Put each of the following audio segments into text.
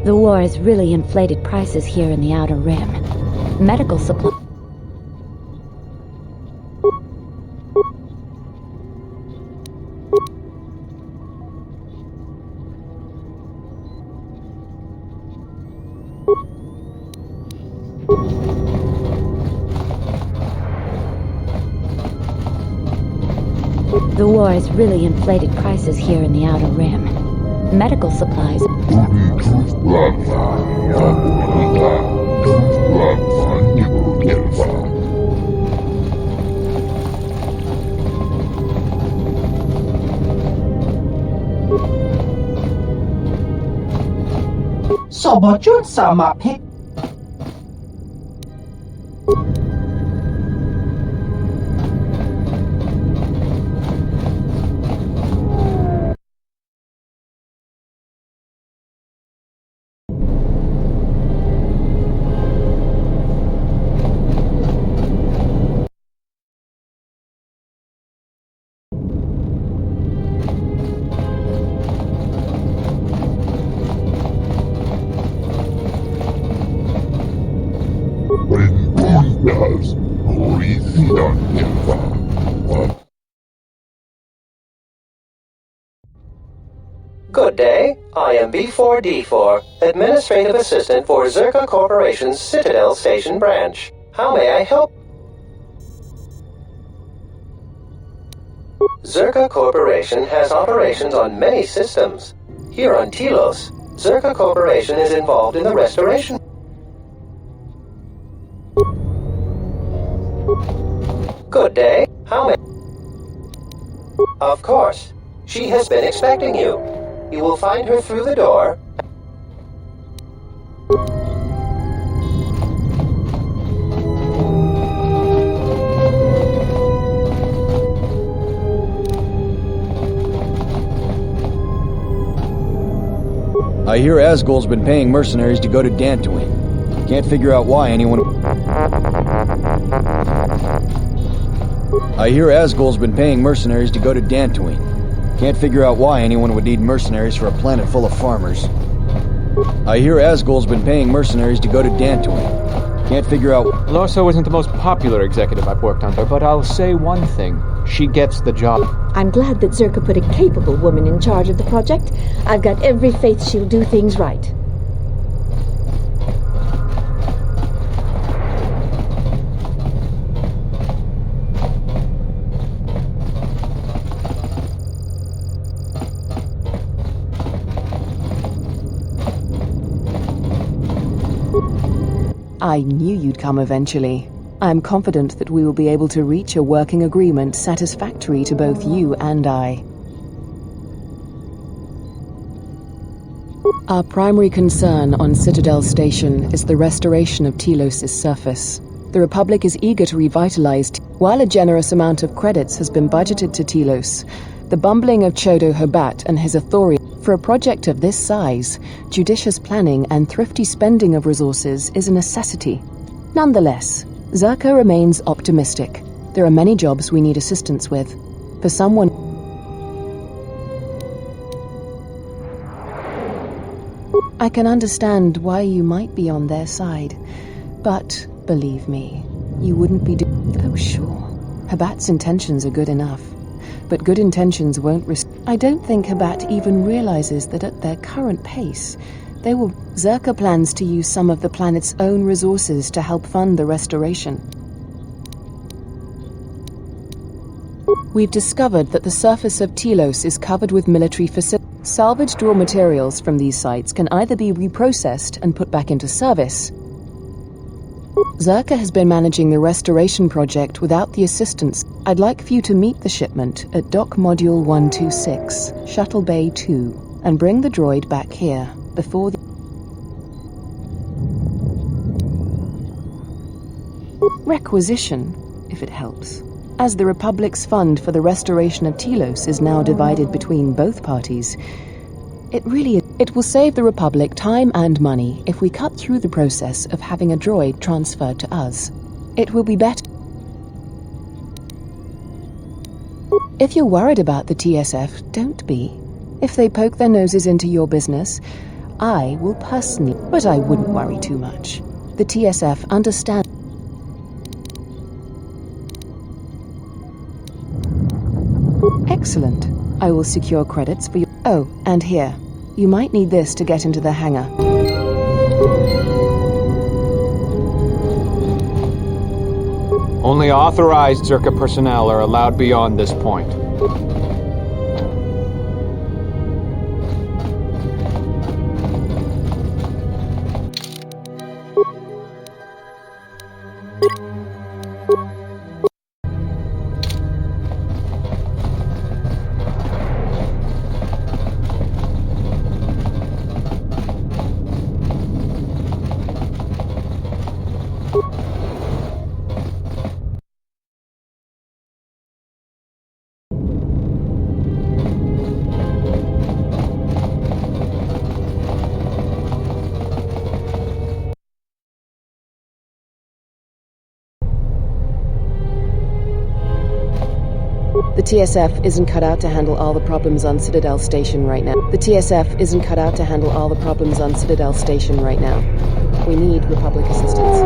The war has really inflated prices here in the Outer Rim. Medical supply... The war has really inflated prices here in the Outer Rim. Medical supplies... Sobotjut sama pek. Good day, I am B4D4, Administrative Assistant for Zerka Corporation's Citadel Station branch. How may I help? Zerka Corporation has operations on many systems. Here on Telos, Zerka Corporation is involved in the restoration. Good day, how may... Of course, she has been expecting you. You will find her through the door. I hear Asgol's been paying mercenaries to go to Dantooine. Can't figure out why anyone... I hear Asgol's been paying mercenaries to go to Dantooine. Can't figure out why anyone would need mercenaries for a planet full of farmers. I hear Asgol's been paying mercenaries to go to Dantooine. Can't figure out... Lorso isn't the most popular executive I've worked under, but I'll say one thing. She gets the job. I'm glad that Zerka put a capable woman in charge of the project. I've got every faith she'll do things right. I knew you'd come eventually. I'm confident that we will be able to reach a working agreement satisfactory to both you and I. Our primary concern on Citadel Station is the restoration of Telos' surface. The Republic is eager to revitalize. While a generous amount of credits has been budgeted to Telos, the bumbling of Chodo Hobat and his authority. For a project of this size, judicious planning and thrifty spending of resources is a necessity. Nonetheless, Zerka remains optimistic. There are many jobs we need assistance with. For someone... I can understand why you might be on their side, but believe me, you wouldn't be Oh sure, Habat's intentions are good enough. But good intentions won't I don't think Habat even realizes that at their current pace, Zerka plans to use some of the planet's own resources to help fund the restoration. We've discovered that the surface of Telos is covered with military facilities. Salvaged raw materials from these sites can either be reprocessed and put back into service. Zerka has been managing the restoration project without the assistance. I'd like for you to meet the shipment at Dock Module 126, Shuttle Bay 2, and bring the droid back here before the... Requisition, if it helps. As the Republic's fund for the restoration of Telos is now divided between both parties, it will save the Republic time and money if we cut through the process of having a droid transferred to us. It will be better. If you're worried about the TSF, don't be. If they poke their noses into your business, I will personally, but I wouldn't worry too much. The TSF understands. Excellent. I will secure credits for you. Oh, and here. You might need this to get into the hangar. Only authorized Zerka personnel are allowed beyond this point. The TSF isn't cut out to handle all the problems on Citadel Station right now. The TSF isn't cut out to handle all the problems on Citadel Station right now. We need Republic assistance.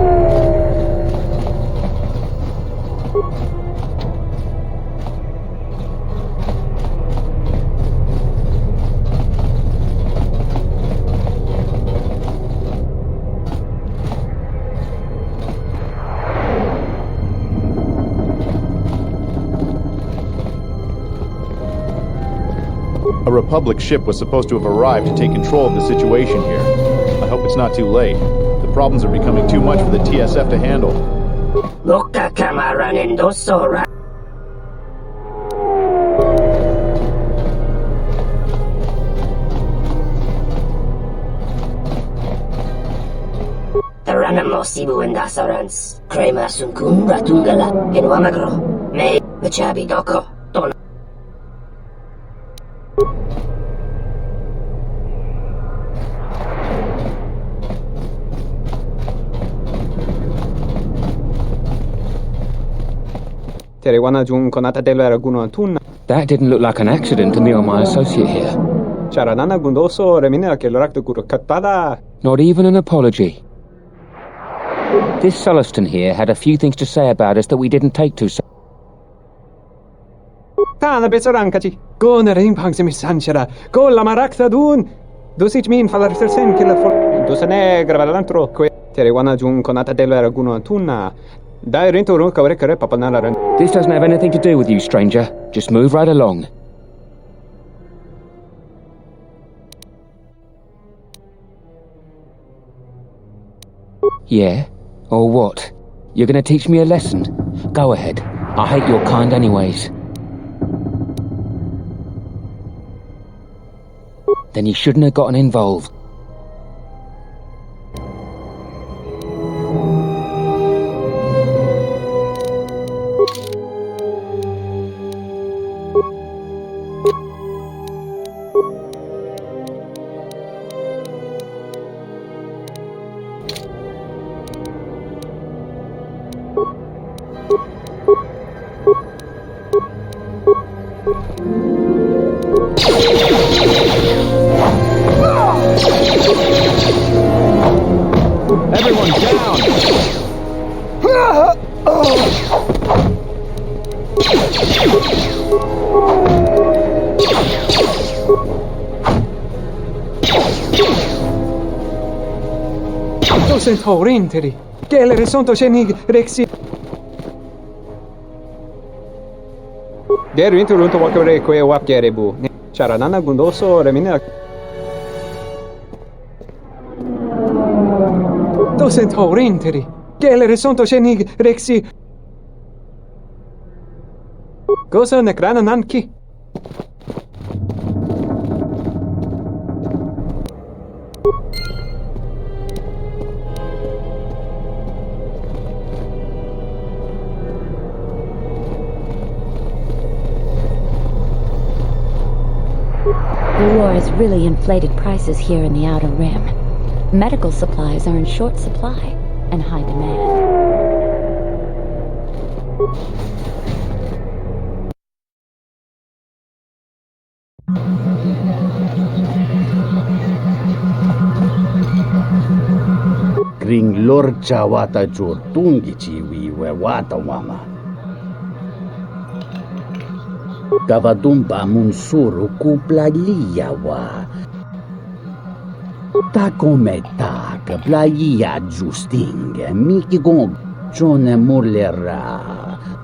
A Republic ship was supposed to have arrived to take control of the situation here. I hope it's not too late. The problems are becoming too much for the TSF to handle. Loka kamaran indosora. Taranamo sibu indasarans. Krema sunkun ratungala. Inwamagro. Me. Machabi doko. Don. That didn't look like an accident to me or my associate here. Not even an apology. This Sulluston here had a few things to say about us that we didn't take to so. This doesn't have anything to do with you, stranger. Just move right along. Yeah? Or what? You're gonna teach me a lesson? Go ahead. I hate your kind anyways. Then you shouldn't have gotten involved. Everyone down! Docent Horinteri. Gelere sonto shenig rexi. Der winter runto wakare koe wapgerebu. Charanana gundoso remina. Docent Horinteri. Gelere sonto shenig rexi. Gosa nekrana nanki. The war has really inflated prices here in the Outer Rim. Medical supplies are in short supply and high demand. ring lorcha wata chotungi chiwi we wata wama. Kavatumpa munsuru kuplalia wa. Ta come ta plaia justing miki gong chone murlera.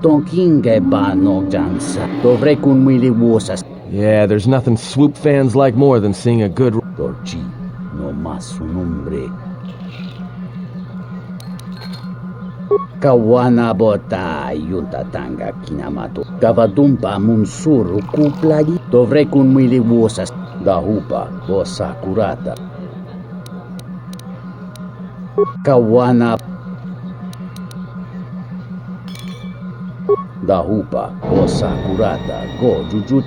Tonkinge ba no jansa. Dovrei kun mili wosas. Yeah, there's nothing swoop fans like more than seeing a good... Torchi, no más un hombre. Kawana bota yunta tanga kinamato. Kavadumpa munsuru kuplagi. Dovrei kun mili wosas. Dahupa bosa kurata. Kawana Dahupa bosa kurata go jujut.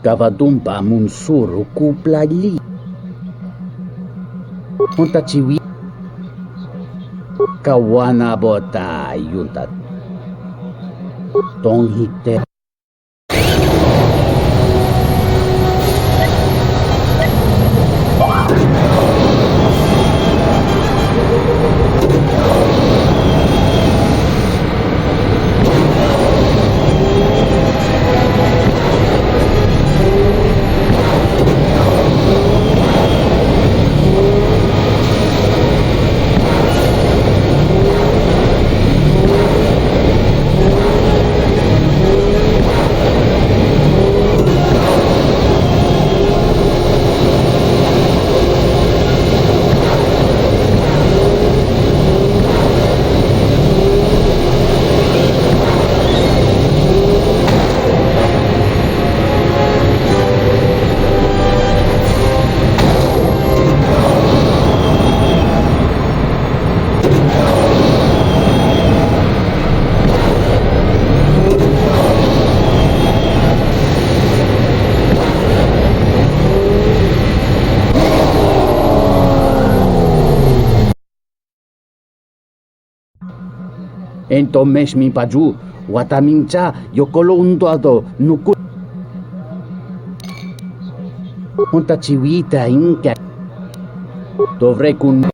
Kavadumpa munsuru kuplagi. Unta chiwi. Kawana bota yunta. Tonghite. Entomesh mi paju, watamincha, yokolo undoado, nuku. Unta chiwita inca. Dovrei kun.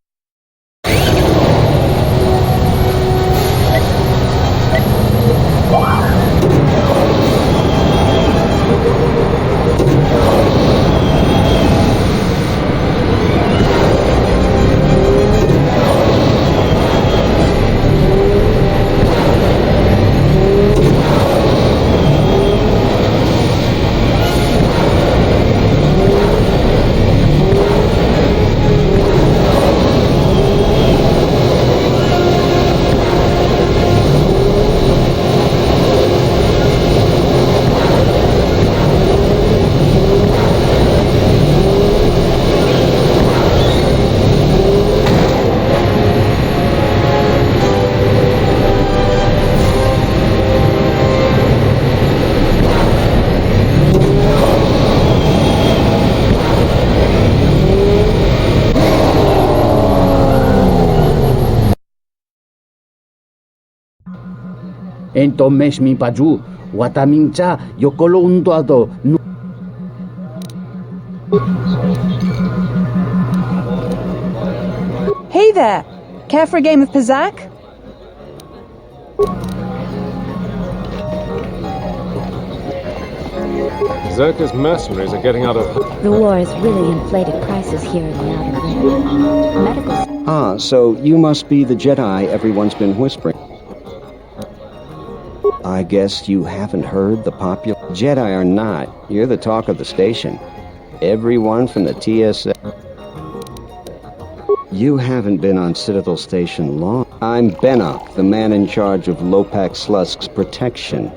Entomesh mi paju, watamincha, yokolo undoado, nu. Hey there! Care for a game of Pizzak? Zerka's mercenaries are getting out of... The war has really inflated prices here in the Outer Rim. Medical... Ah, so you must be the Jedi everyone's been whispering. I guess you haven't heard the popular... Jedi or not, you're the talk of the station. Everyone from the TSA... You haven't been on Citadel Station long. I'm Bennock, the man in charge of Lopak Slusk's protection.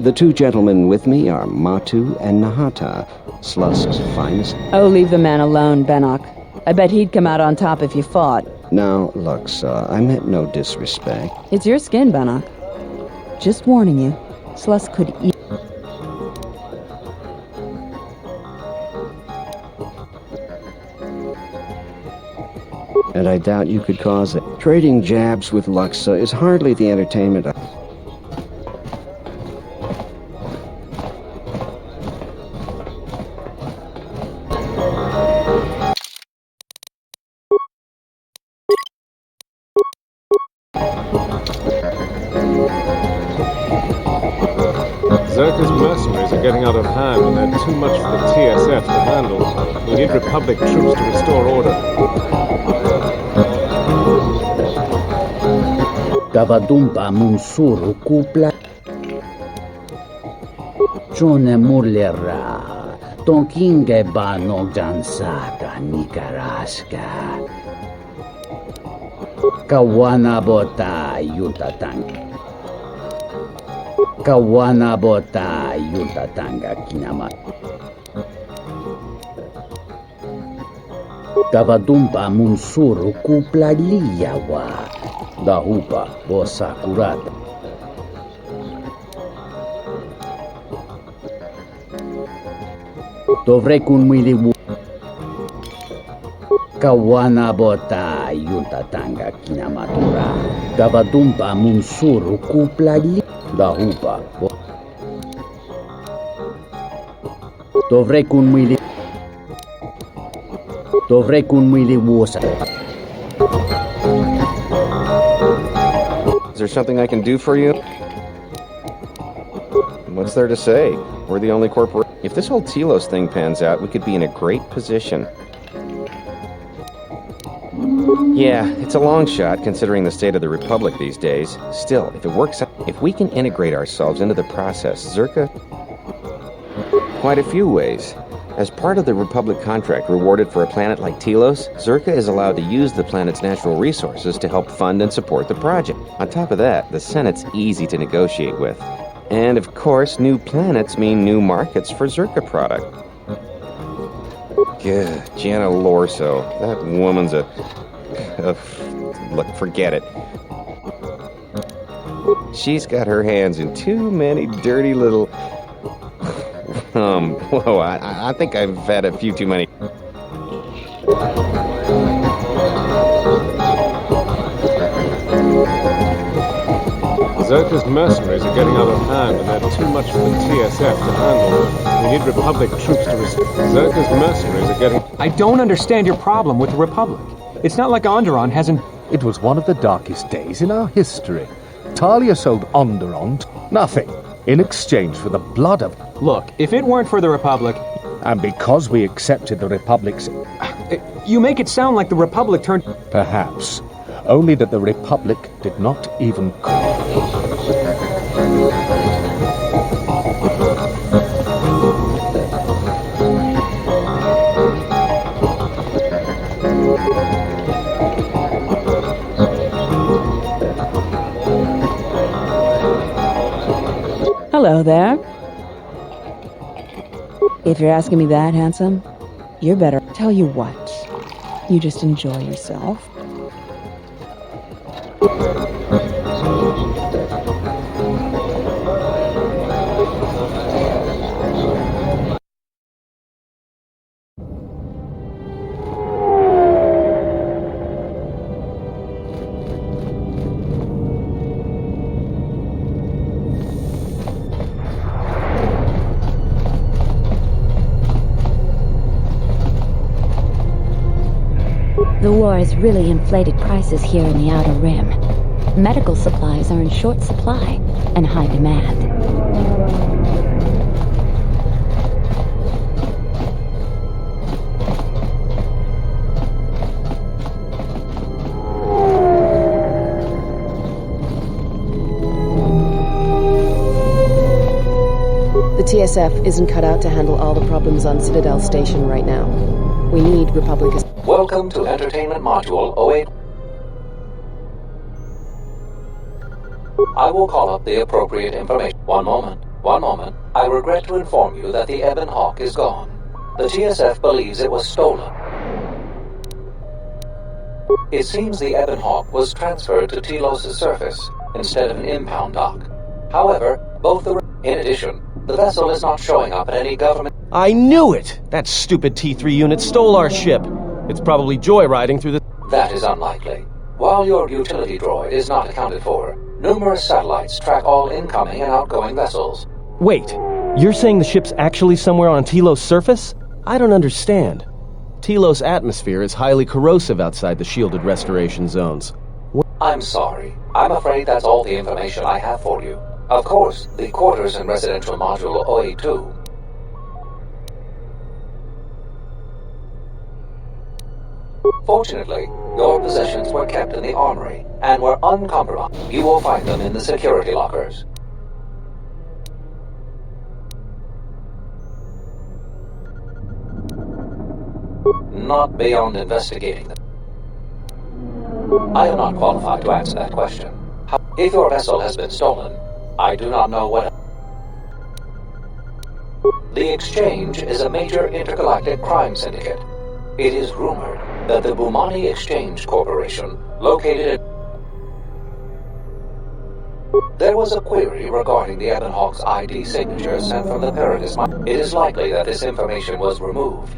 The two gentlemen with me are Matu and Nahata, Slusk's finest. Oh, leave the man alone, Bennock. I bet he'd come out on top if you fought. Now, Luxa, I meant no disrespect. It's your skin, Bennock. Just warning you, Slusk could eat... And I doubt you could cause it. Trading jabs with Luxa is hardly the entertainment of... Zerka's mercenaries are getting out of hand and they're too much for the TSF to handle. We need Republic troops to restore order. Gavadumpa munsuru kupla Chone mulera Tonkinge bano jansaka nikaraska Kawana bota yutatanga kinama Gavadumpa munsuru kupla liyawa Dahupa bosa kurata Dovrei kun mwili Kawana bota yutatanga kinamatura Gavadumpa munsuru kupla li Dahupa Dovrei kun mwili wosa Is there something I can do for you? What's there to say? We're the only corporation. If this whole Telos thing pans out, we could be in a great position. Yeah, it's a long shot considering the state of the Republic these days. Still, if it works out, if we can integrate ourselves into the process, Zerka... Quite a few ways. As part of the Republic contract rewarded for a planet like Telos, Zerka is allowed to use the planet's natural resources to help fund and support the project. On top of that, the Senate's easy to negotiate with. And of course, new planets mean new markets for Zerka product. Gah, Gianna Lorso. That woman's a... look, forget it. She's got her hands in too many dirty little... whoa, I think I've had a few too many. Zerka's mercenaries are getting out of hand and they're too much for the TSF to handle. We need Republic troops to restore. Zerka's mercenaries are getting... I don't understand your problem with the Republic. It's not like Onderon hasn't... It was one of the darkest days in our history. Talia sold Onderon nothing in exchange for the blood of... Look, if it weren't for the Republic... And because we accepted the Republic's... You make it sound like the Republic turned... Perhaps. Only that the Republic did not even... Hello there. If you're asking me that, handsome, you're better. Tell you what, you just enjoy yourself. The war war has really inflated prices here in the Outer Rim. Medical supplies are in short supply and high demand. The TSF isn't cut out to handle all the problems on Citadel Station right now. We need Republic... Welcome to Entertainment Module 08. I will call up the appropriate information. One moment. I regret to inform you that the Ebon Hawk is gone. The TSF believes it was stolen. It seems the Ebon Hawk was transferred to Telos' surface instead of an impound dock. However, in addition, the vessel is not showing up at any government... I knew it! That stupid T3 unit stole our ship. It's probably joyriding through the... That is unlikely. While your utility droid is not accounted for, numerous satellites track all incoming and outgoing vessels. Wait, you're saying the ship's actually somewhere on Telos' surface? I don't understand. Telos' atmosphere is highly corrosive outside the shielded restoration zones. I'm sorry. I'm afraid that's all the information I have for you. Of course, the quarters in Residential Module 082. Fortunately, your possessions were kept in the armory and were uncompromised. You will find them in the security lockers. Not beyond investigating them. I am not qualified to answer that question. If your vessel has been stolen, I do not know what... The Exchange is a major intergalactic crime syndicate. It is rumored that the Bumani Exchange Corporation, located in... There was a query regarding the Ebon Hawk's ID signature sent from the Paradis Mine. It is likely that this information was removed.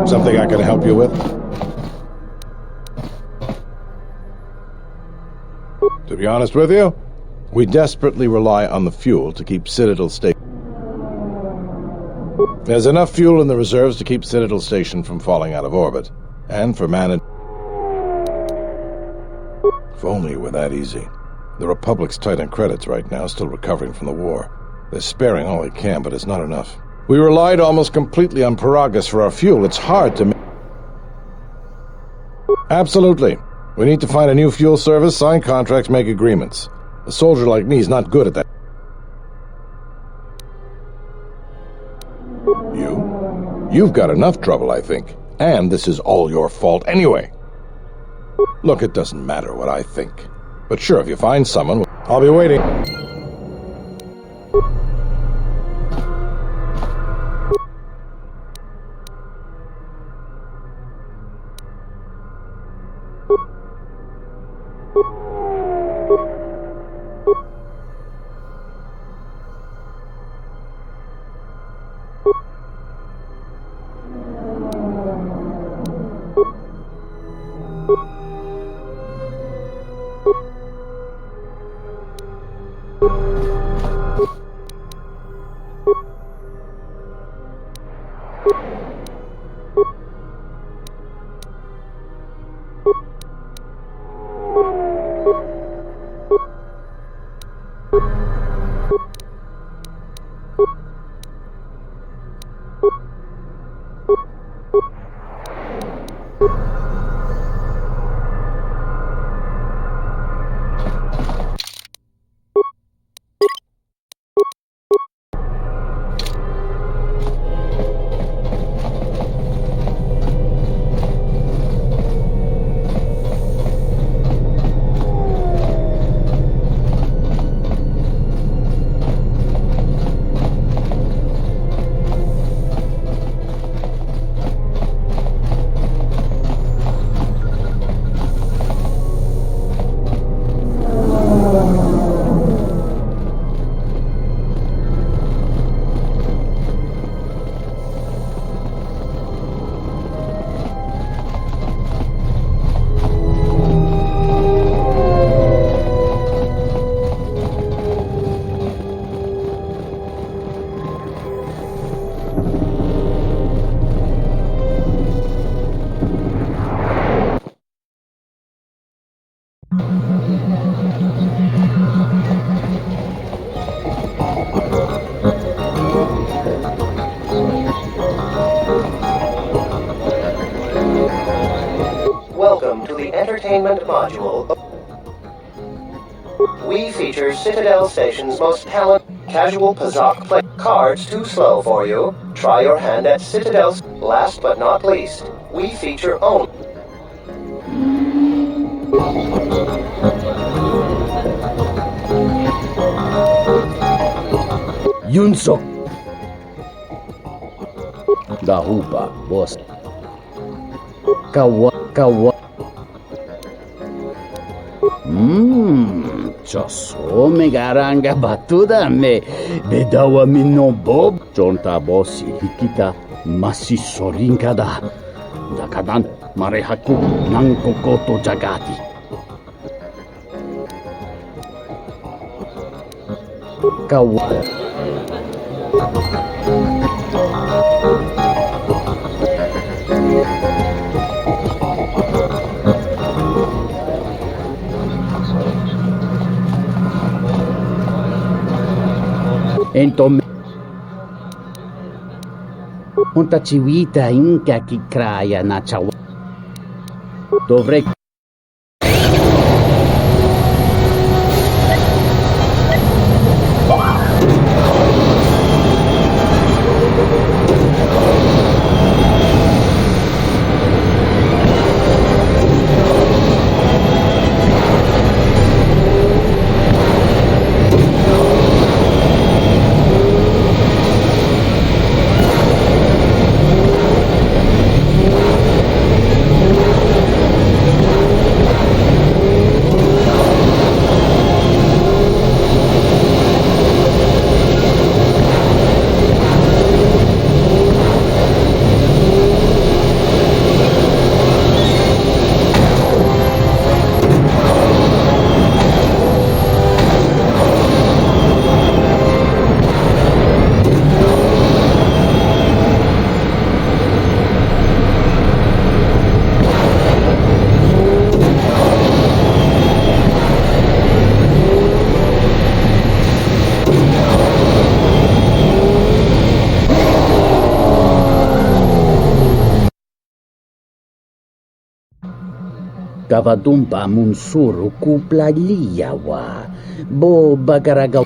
Something I can help you with? To be honest with you, we desperately rely on the fuel to keep Citadel Station. There's enough fuel in the reserves to keep Citadel Station from falling out of orbit, and for management. If only it were that easy. The Republic's tight on credits right now, still recovering from the war. They're sparing all they can, but it's not enough. We relied almost completely on Paragus for our fuel. It's hard to... Absolutely. We need to find a new fuel service, sign contracts, make agreements. A soldier like me is not good at that. You've got enough trouble, I think. And this is all your fault anyway. Look, it doesn't matter what I think. But sure, if you find someone, I'll be waiting. Welcome to the entertainment module. We feature Citadel Station's most talented casual Pazak play. Cards too slow for you? Try your hand at Citadel's. Last but not least, we feature only. Yunsok. Dahuba, boss. Kawa. Ciasso megaranga battuda me bedawa minno bob jonta bossi hikita massi sorinkada dakadan marehaku nang kokoto jagati kawa Entonces, unta chiwita inka ki kraya na chawa. Dovrei Kavadumpa munsuru kuplaliyawa. Bo bagaraga.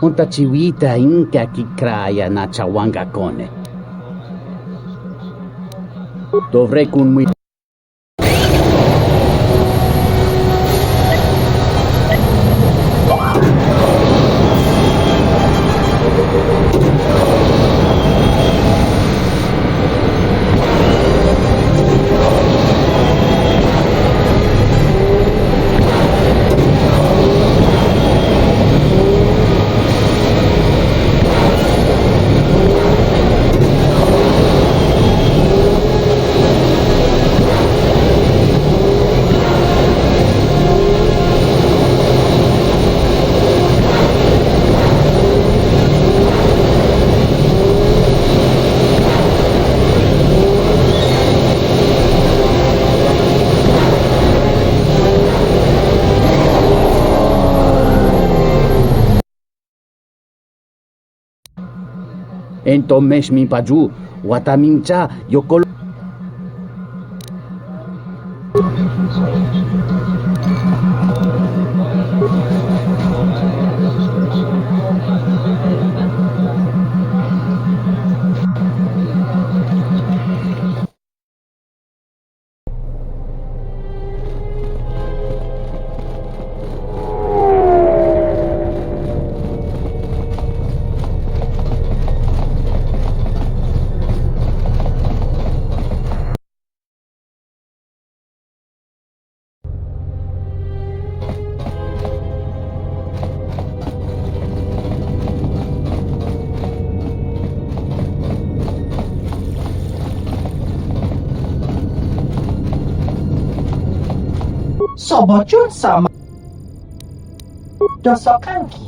Unta chiwita inka kikraya na chawanga kone. Dovrei kun mi. Entomesh mi paju, watamincha, yokol. Sobojun sama dosokanki.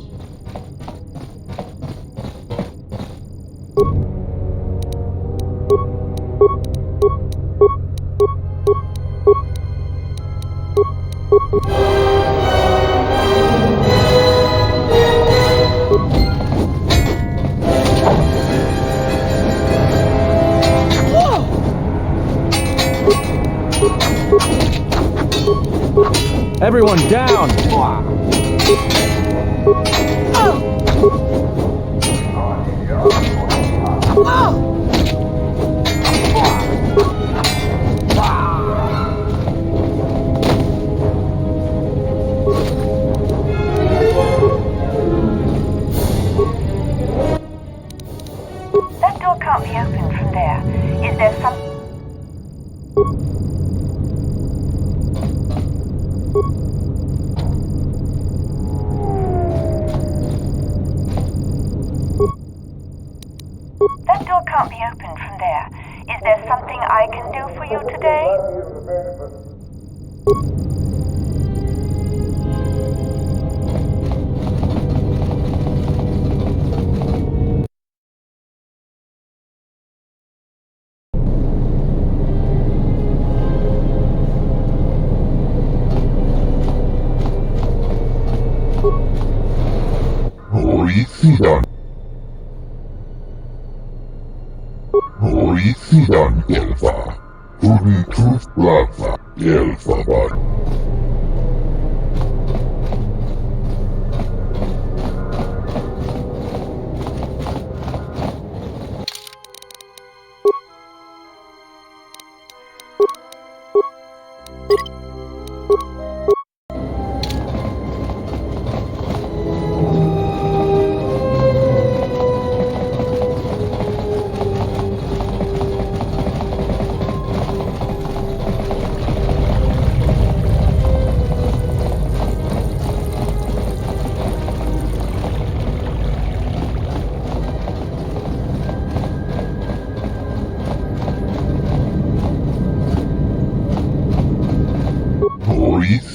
Everyone down! That door can't be opened from there. Is there some... That door can't be opened from there. Is there something I can do for you today? Obsidian. Obsidian Elfa. Punto Plaza Elfa Bar.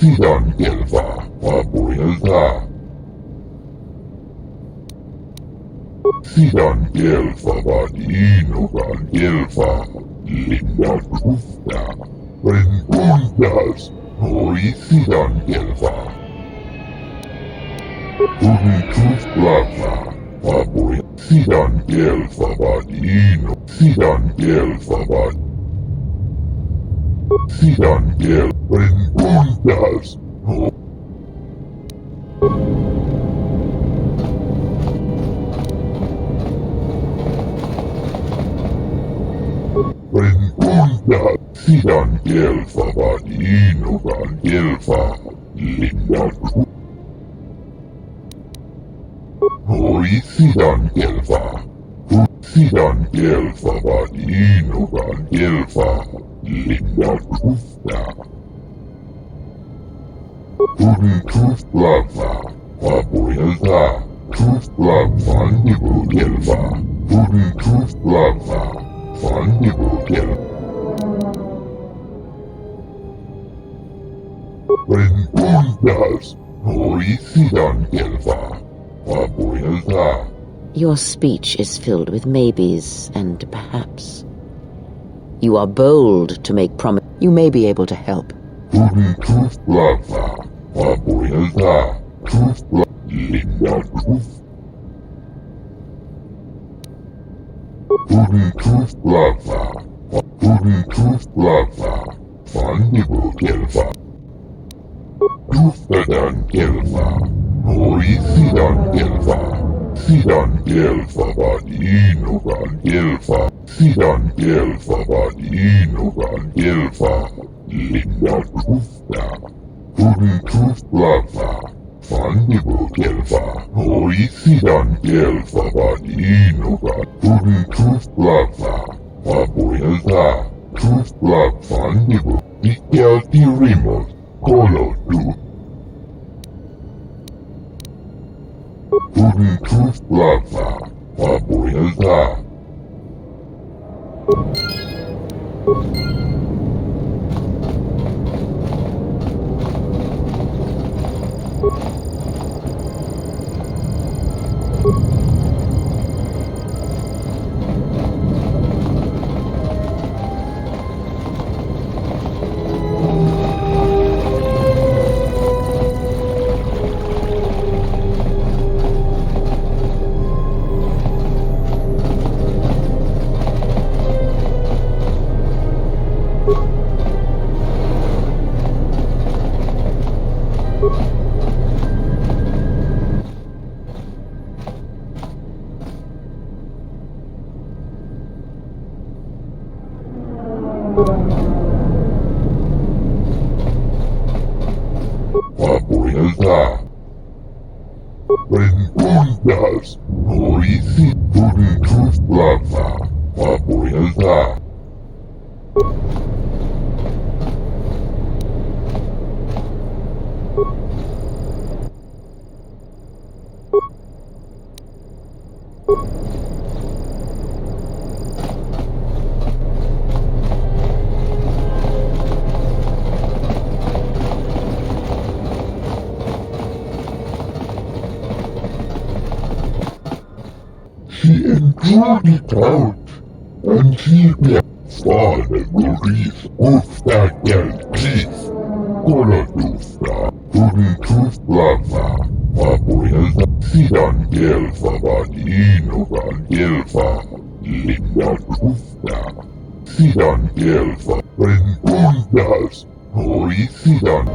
Obsidian Elfa, Vuelta. Obsidian Elfa, Vadinogan Elfa, Linda Trufta, Preguntas, Obsidian Elfa. Puntus Plaza, Obsidian Elfa, Vadino, Obsidian Elfa, Vadino. Sidan que preguntas. Preguntas. Sidan Gelfa Vadinogan Gelfa Linda. Hoy Sidan Gelfa. Sidan Gelfa Vadinogan Gelfa Linda Trusta. Trust Lava. Papuelta. Trust Lava Fandible Gelfa. Trust Lava Fandible Gelfa. Preguntas. Hoy Sidan Gelfa. Papuelta. Your speech is filled with maybes and perhaps. You are bold to make promise. You may be able to help. Trust Lava. Papuelta. Trust Lava. Linda Truth. Trust Lava. Trust Lava. Fandible Gelfa. Trustadan Gelfa. Hoy Sidan Gelfa. Sidan Gelfa Vadinogan Gelfa. Sidan Gelfa Vadinogan Gelfa. Linda Trusta. Trust Lava. Fandible Gelfa. Hoy Sidan Gelfa Vadinogan. Trust Lava. Papuelta. Trust Lava Fandible. Ikelti Rimos. Colo tu. Trust Lava. Papuelta. Papuelta. Preguntas. Hoy Sidan Trust Lava. Papuelta. She enjoyed it out, and she father Goris Ufta Gelkis, Kolodusta, Trust Lava, Papuelta, Sidan Gelfa Vadinogan Gelfa, Linda Trusta, Sidan Gelfa, Preguntas, Hoy Sidan.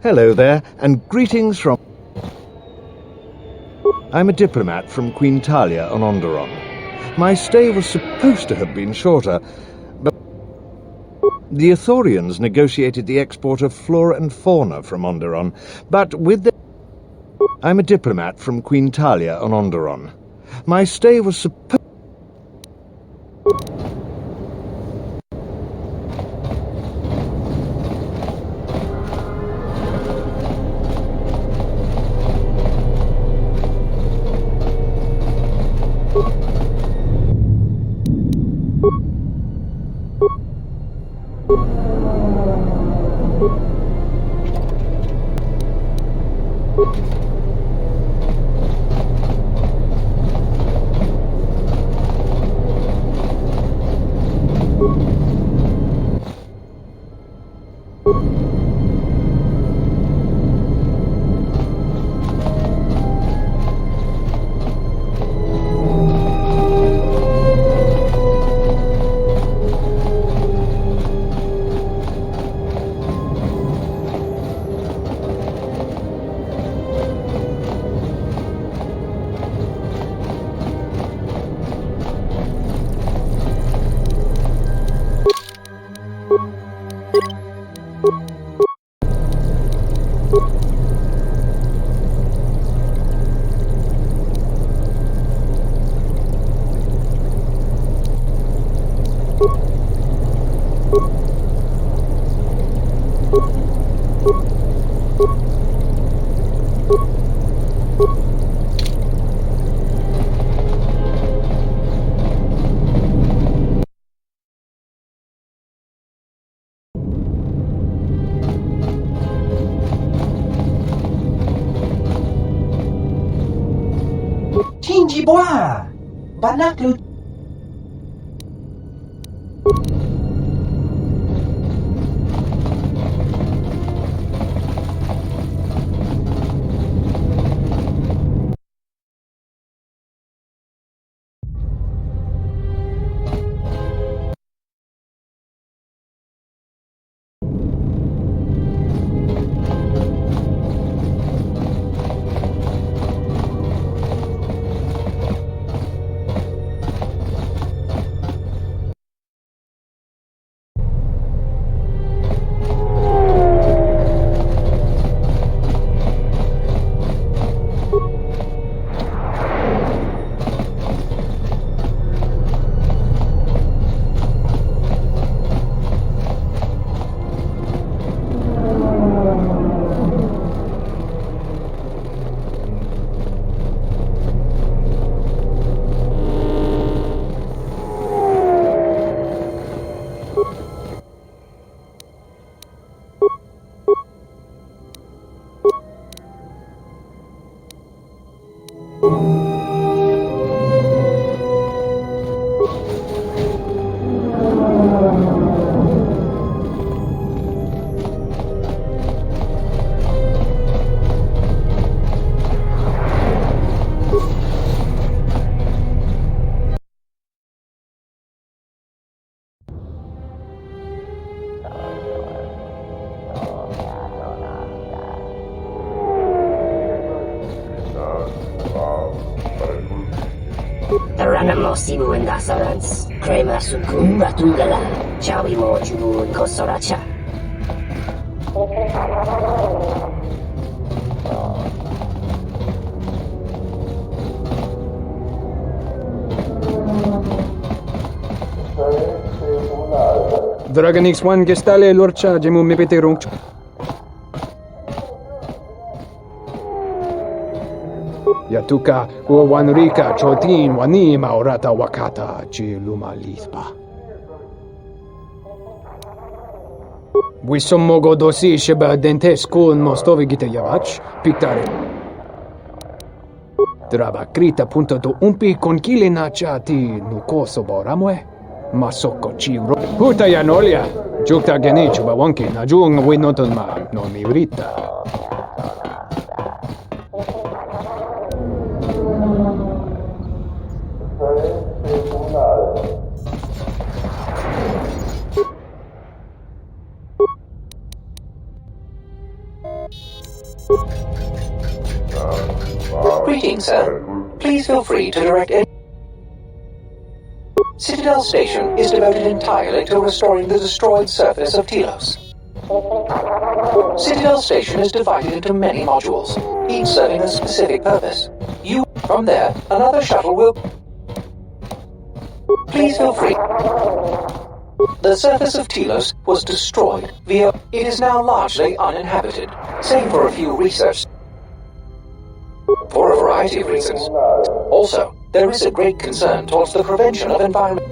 Hello there, and greetings from... I'm a diplomat from Queen Talia on Onderon. My stay was supposed to have been shorter, but the Ithorians negotiated the export of flora and fauna from Onderon, but with the... I'm a diplomat from Queen Talia on Onderon. My stay was supposed... Chinji boa! Banaklu. Simu and Dasarans, Krema Sukum Ratungala, Chawi Moju and Kosoracha. Dragon X1 Gestale Lorcha Jemu Mepete Rung. Yatuka Wanrika Chotin Wanima Orata Wakata Chiluma Lithpa. Wisommogo dosi sheba dentesco mostovi gite yavach, pictare. Draba krita punto do umpi con kile nachati nukoso boramwe. Masoko chiro. Huta yanolia. Jukta genichu bawanki najung winoton ma no mivrita. Greetings, sir. Please feel free to direct any... Citadel Station is devoted entirely to restoring the destroyed surface of Telos. Citadel Station is divided into many modules, each serving a specific purpose. From there, another shuttle will... Please feel free. The surface of Telos was destroyed via... It is now largely uninhabited, save for a few research... For a variety of reasons. Also, there is a great concern towards the prevention of environment...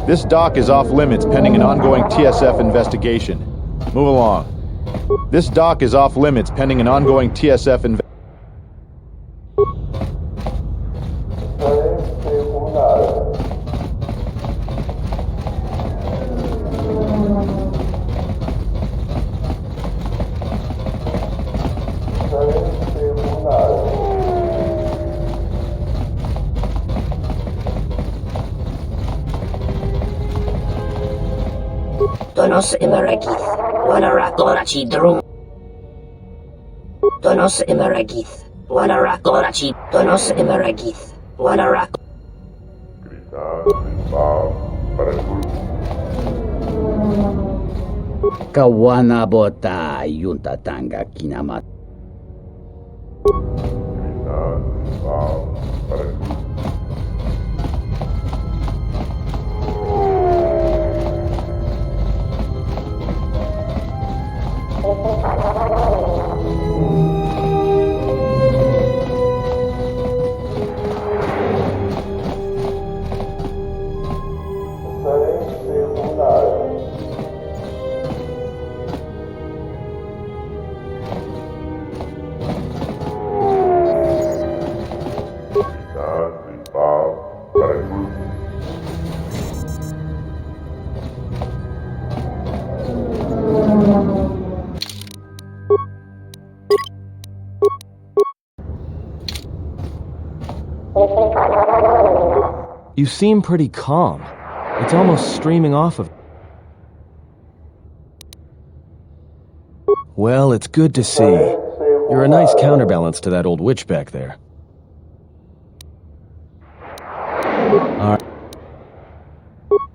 This dock is off limits pending an ongoing TSF investigation. Move along. This dock is off limits pending an ongoing TSF investigation. Donos Imaragith, Wanarakorachi Drum. Donos Imaragith, Wanarakorachi, Donos Imaragith, Wanarak. Kawana bota yunta tanga kinama. You seem pretty calm. It's almost streaming off of... Well, it's good to see. You're a nice counterbalance to that old witch back there.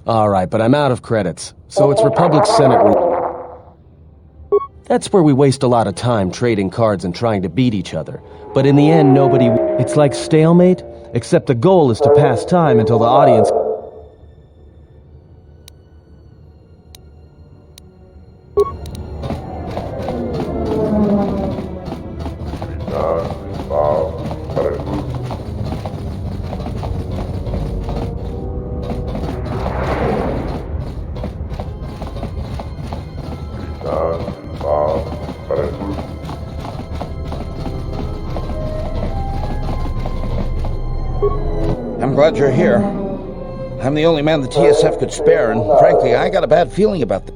Alright, but I'm out of credits. So it's Republic Senate... That's where we waste a lot of time trading cards and trying to beat each other. But in the end, nobody... It's like stalemate, except the goal is to pass time until the audience... I'm glad you're here. I'm the only man the TSF could spare, and frankly, I got a bad feeling about this.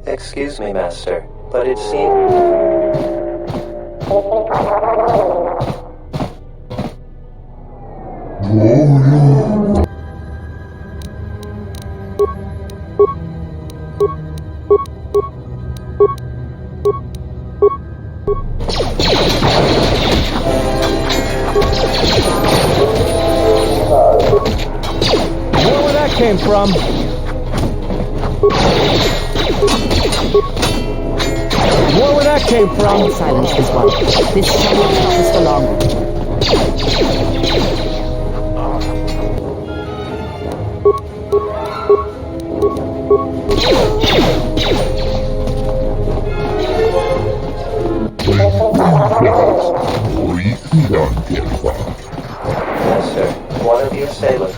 Excuse me, Master, but it seems... Came from. More where that came from. Silence this one. This shall not stop us for long. Master, one of the assailants.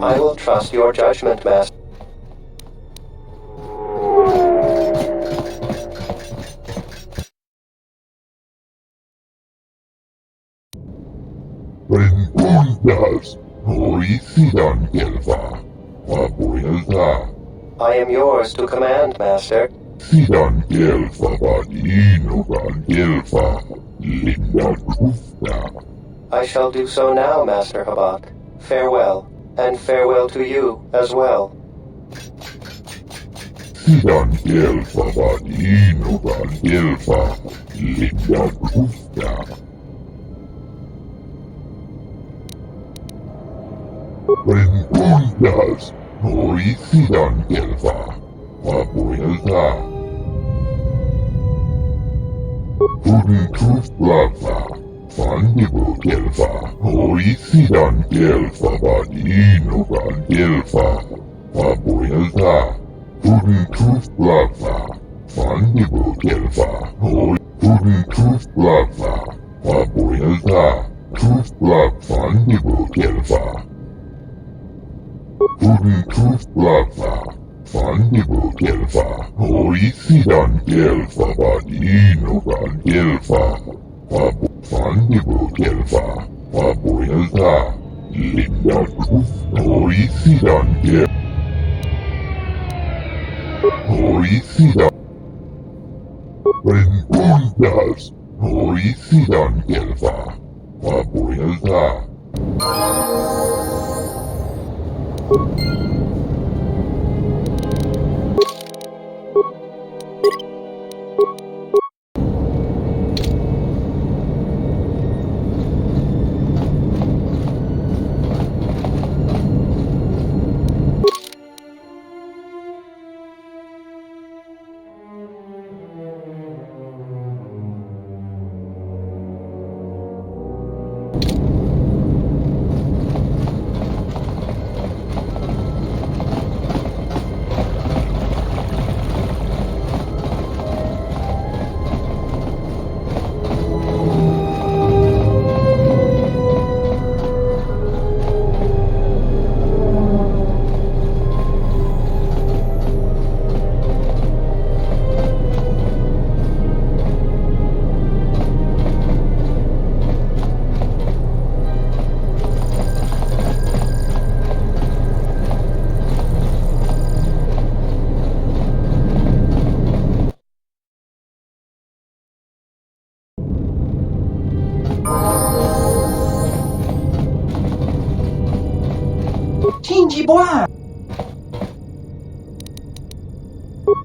I will trust your judgment, Master. I am yours to command, Master. I shall do so now, Master Habak. Farewell, and farewell to you as well.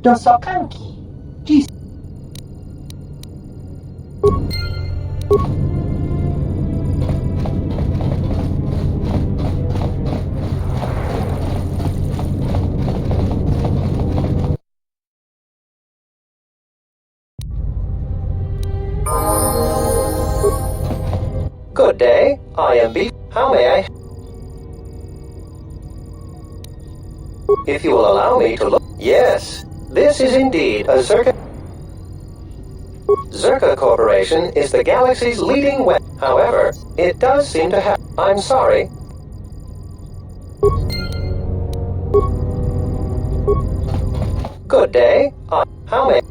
Dosokanki. Jis. Good day. I am B. How may I? If you will allow me to look. Yes, this is indeed a Zerka. Zerka Corporation is the galaxy's leading web. However, it does seem to have. I'm sorry. Good day. How may?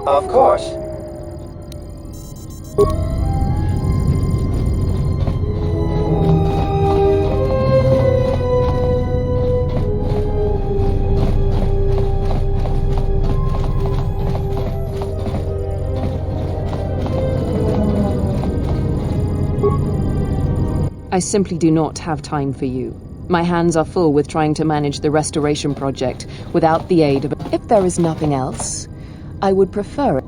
Of course. I simply do not have time for you. My hands are full with trying to manage the restoration project without the aid of... If there is nothing else, I would prefer it.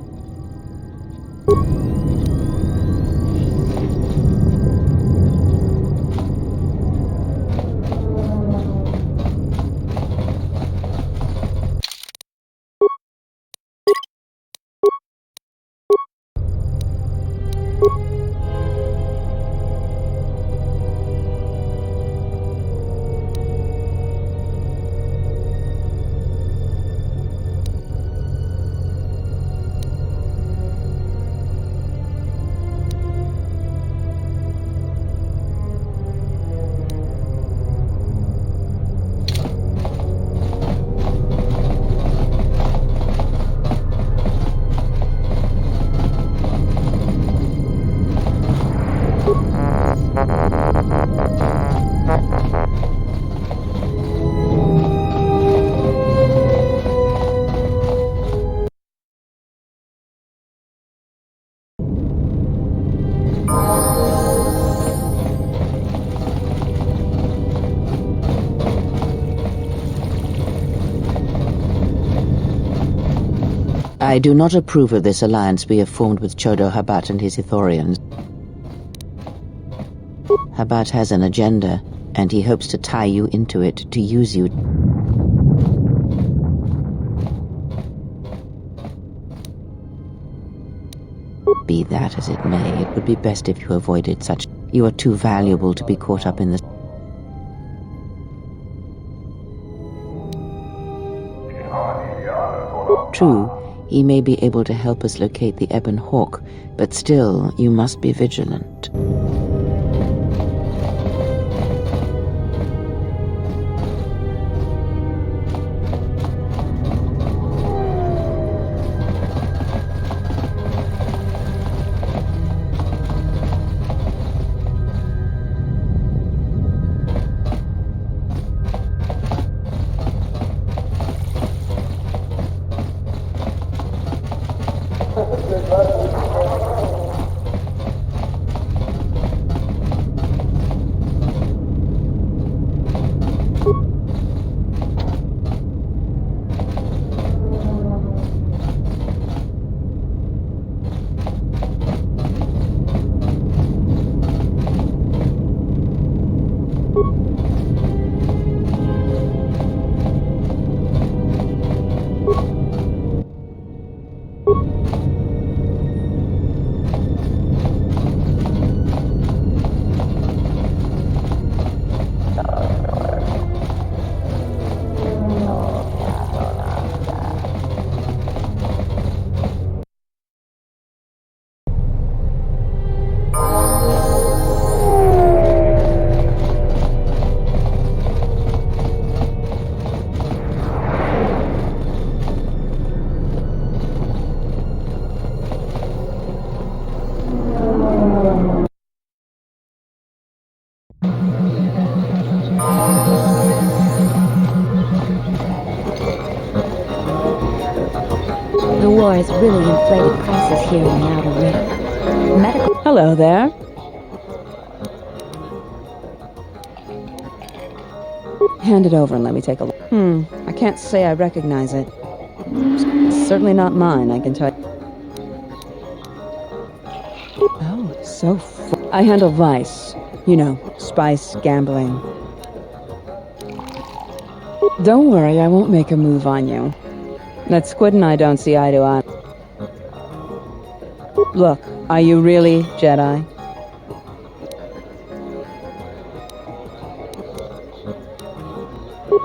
I do not approve of this alliance we have formed with Chodo Habat and his Ithorians. Habat has an agenda, and he hopes to tie you into it, to use you. Be that as it may, it would be best if you avoided such. You are too valuable to be caught up in this. True, he may be able to help us locate the Ebon Hawk, but still, you must be vigilant. The war has really inflated prices here in the Outer Rim. Medical... Hello there. Hand it over and let me take a look. I can't say I recognize it. It's certainly not mine, I can tell you. Oh, so I handle vice. You know, spice, gambling. Don't worry, I won't make a move on you. That squid and I don't see eye to eye. Look, are you really Jedi?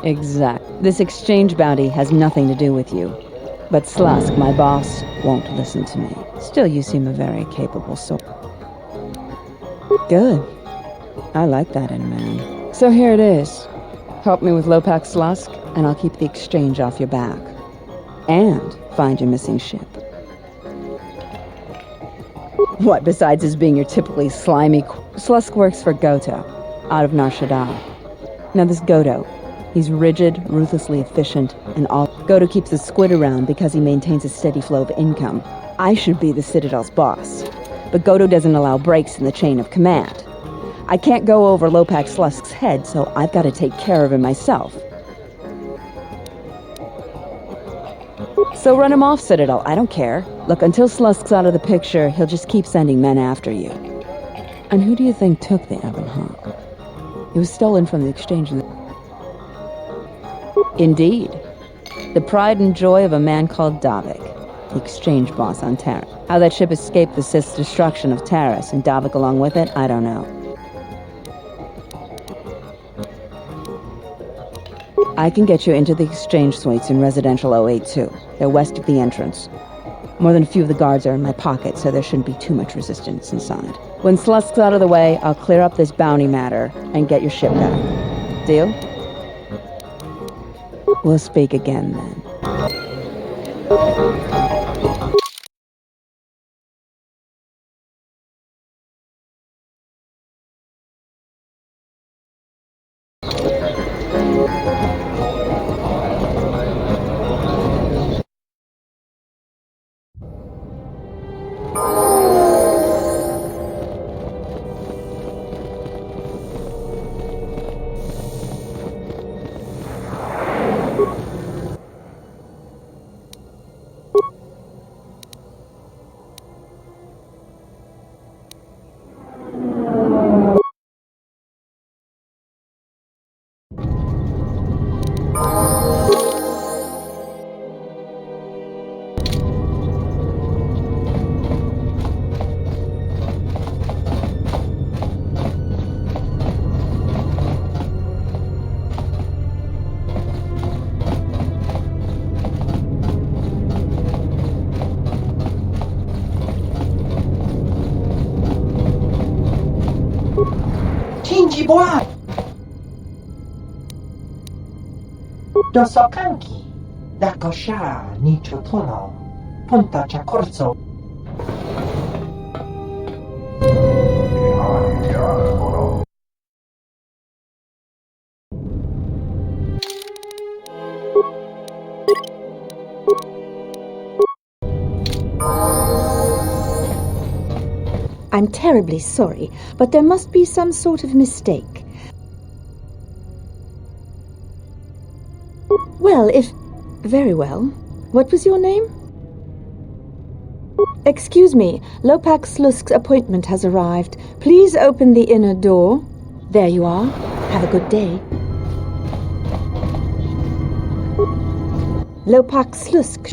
Exact. This exchange bounty has nothing to do with you. But Slusk, my boss, won't listen to me. Still, you seem a very capable soul. Good. I like that in a man. So here it is. Help me with Lopak Slusk, and I'll keep the exchange off your back. And find your missing ship. What, besides his being your typically slimy... Slusk works for Goto, out of Nar Shaddaa. Now this Goto, he's rigid, ruthlessly efficient, and all... Goto keeps the squid around because he maintains a steady flow of income. I should be the Citadel's boss. But Goto doesn't allow breaks in the chain of command. I can't go over Lopak Slusk's head, so I've got to take care of him myself. So run him off, Citadel. I don't care. Look, until Slusk's out of the picture, he'll just keep sending men after you. And who do you think took the Ebon Hawk? It was stolen from the exchange. Indeed. The pride and joy of a man called Davik, the exchange boss on Taris. How that ship escaped the Sith's destruction of Taris, and Davik along with it, I don't know. I can get you into the exchange suites in Residential 082. They're west of the entrance. More than a few of the guards are in my pocket, so there shouldn't be too much resistance inside. When Slusk's out of the way, I'll clear up this bounty matter and get your ship back. Deal? We'll speak again then. Dosokanki, Dakosha, Nichotono, Punta Chakorso. I'm terribly sorry, but there must be some sort of mistake. Well, if... Very well. What was your name? Excuse me, Lopak Slusk's appointment has arrived. Please open the inner door. There you are. Have a good day. Lopak Slusk.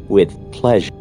With pleasure.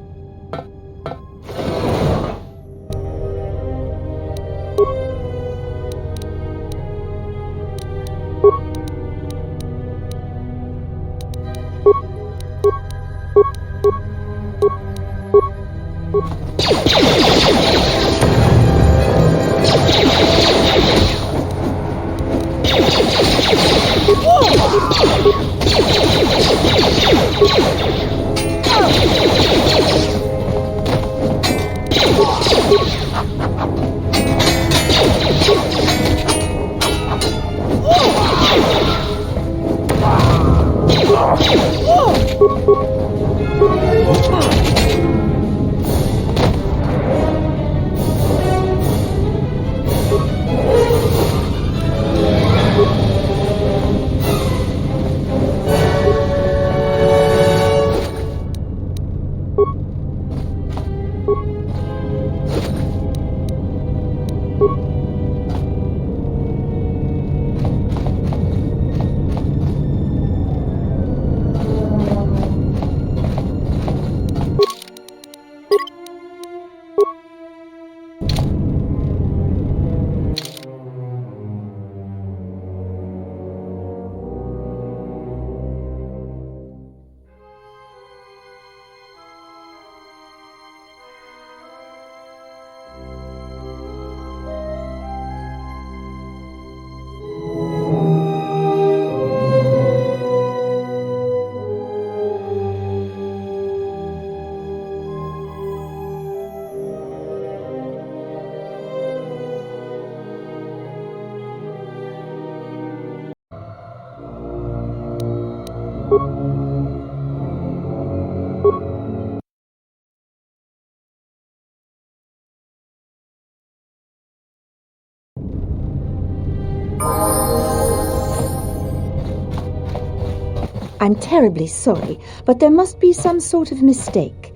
I'm terribly sorry, but there must be some sort of mistake.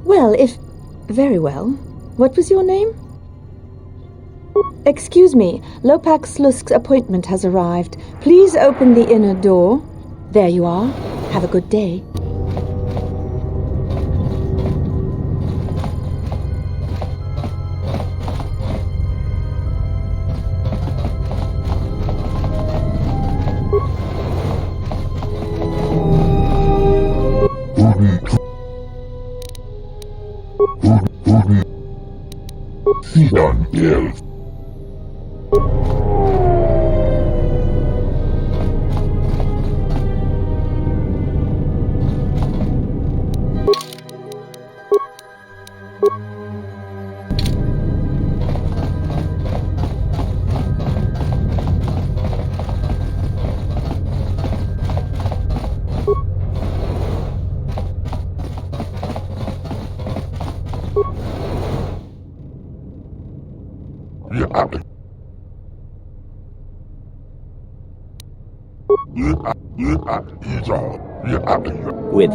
Well, very well. What was your name? Excuse me, Lopak Slusk's appointment has arrived. Please open the inner door. There you are. Have a good day. Yes. With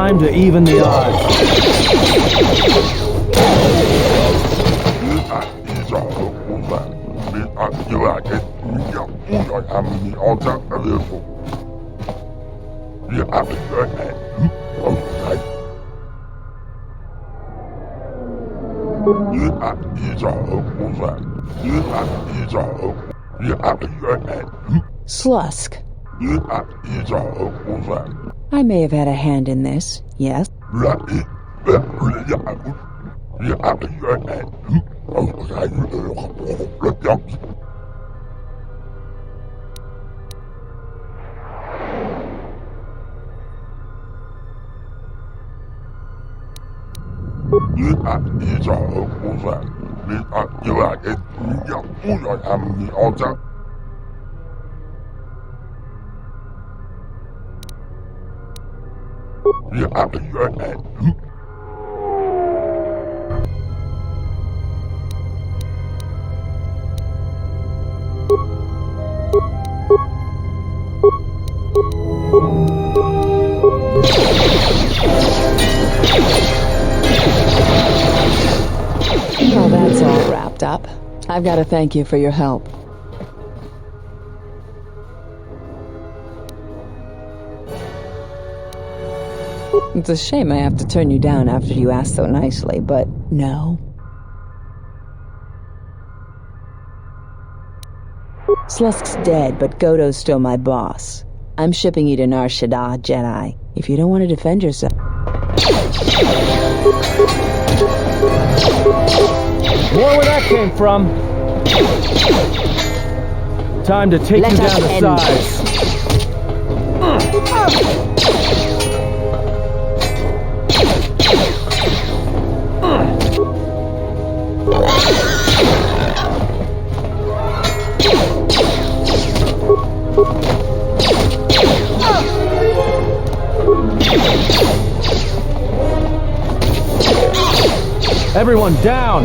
Time to even the odds. Slusk. I may have had a hand in this, yes? Well, that's all wrapped up. I've got to thank you for your help. It's a shame I have to turn you down after you asked so nicely, but no. Slusk's dead, but Goto's still my boss. I'm shipping you to Nar Shaddaa, Jedi. If you don't want to defend yourself... More where that came from. Time to take you down to size. Everyone down!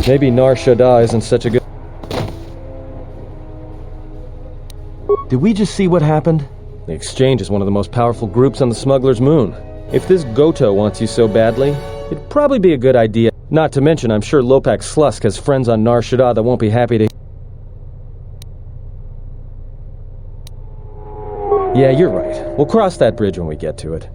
Maybe Nar Shaddaa isn't such a good... Did we just see what happened? The Exchange is one of the most powerful groups on the Smuggler's Moon. If this Goto wants you so badly, it'd probably be a good idea. Not to mention, I'm sure Lopak Slusk has friends on Nar Shaddaa that won't be happy to... Yeah, you're right. We'll cross that bridge when we get to it.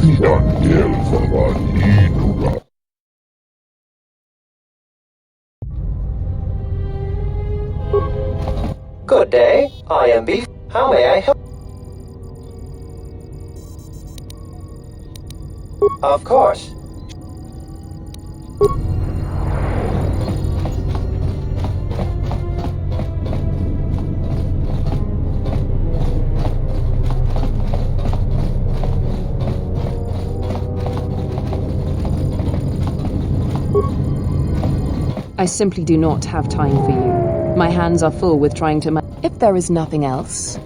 Good day, I am Beef. How may I help? Of course. I simply do not have time for you. My hands are full with trying to If there is nothing else...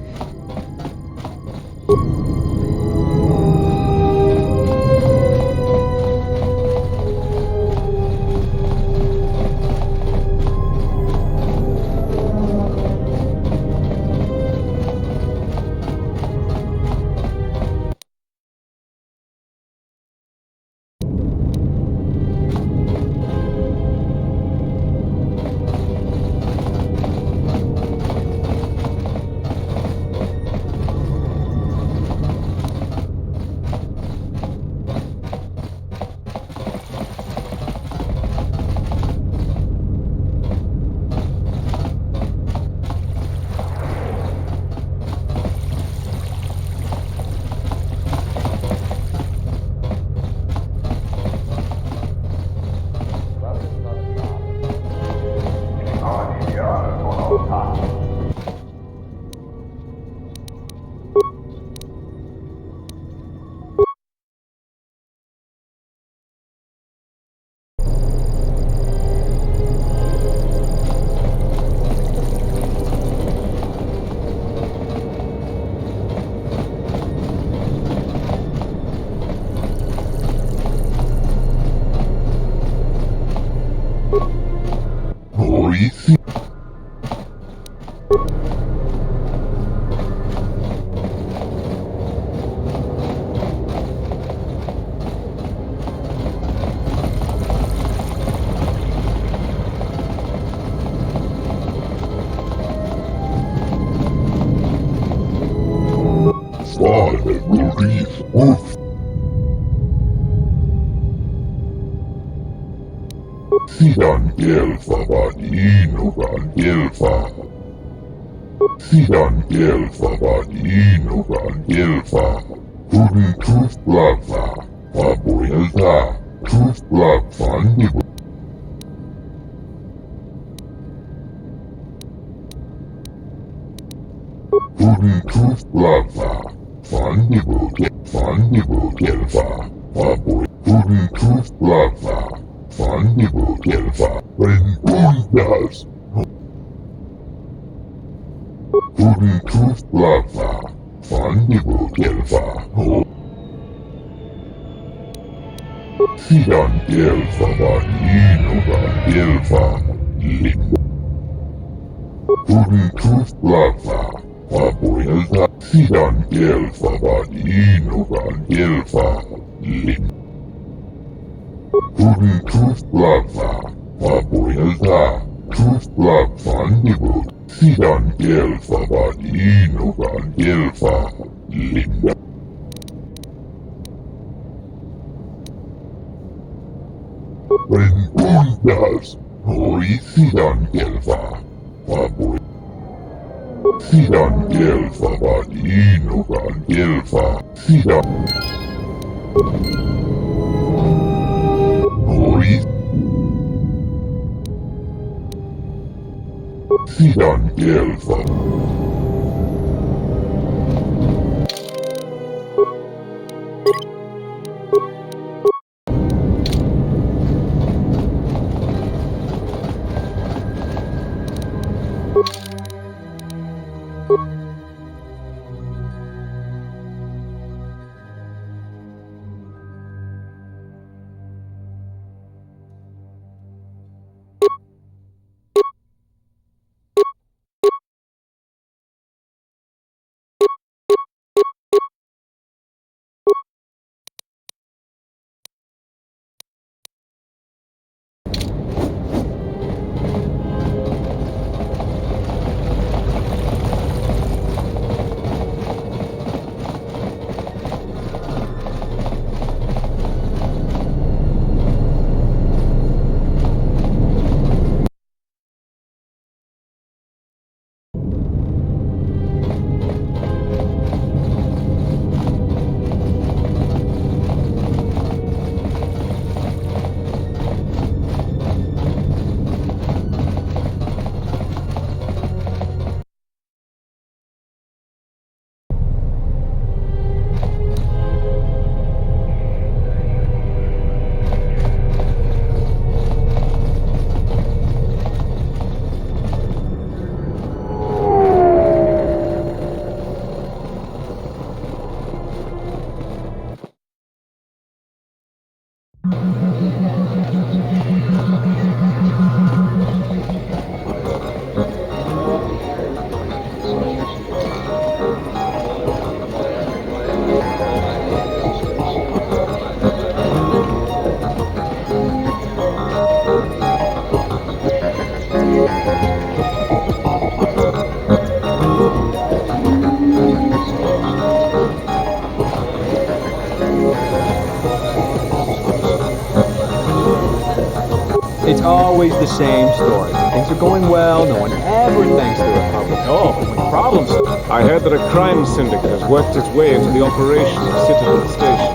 It's always the same story. Things are going well, no one ever thanks the Republic. Oh, but when problems... I heard that a crime syndicate has worked its way into the operation of Citadel Station.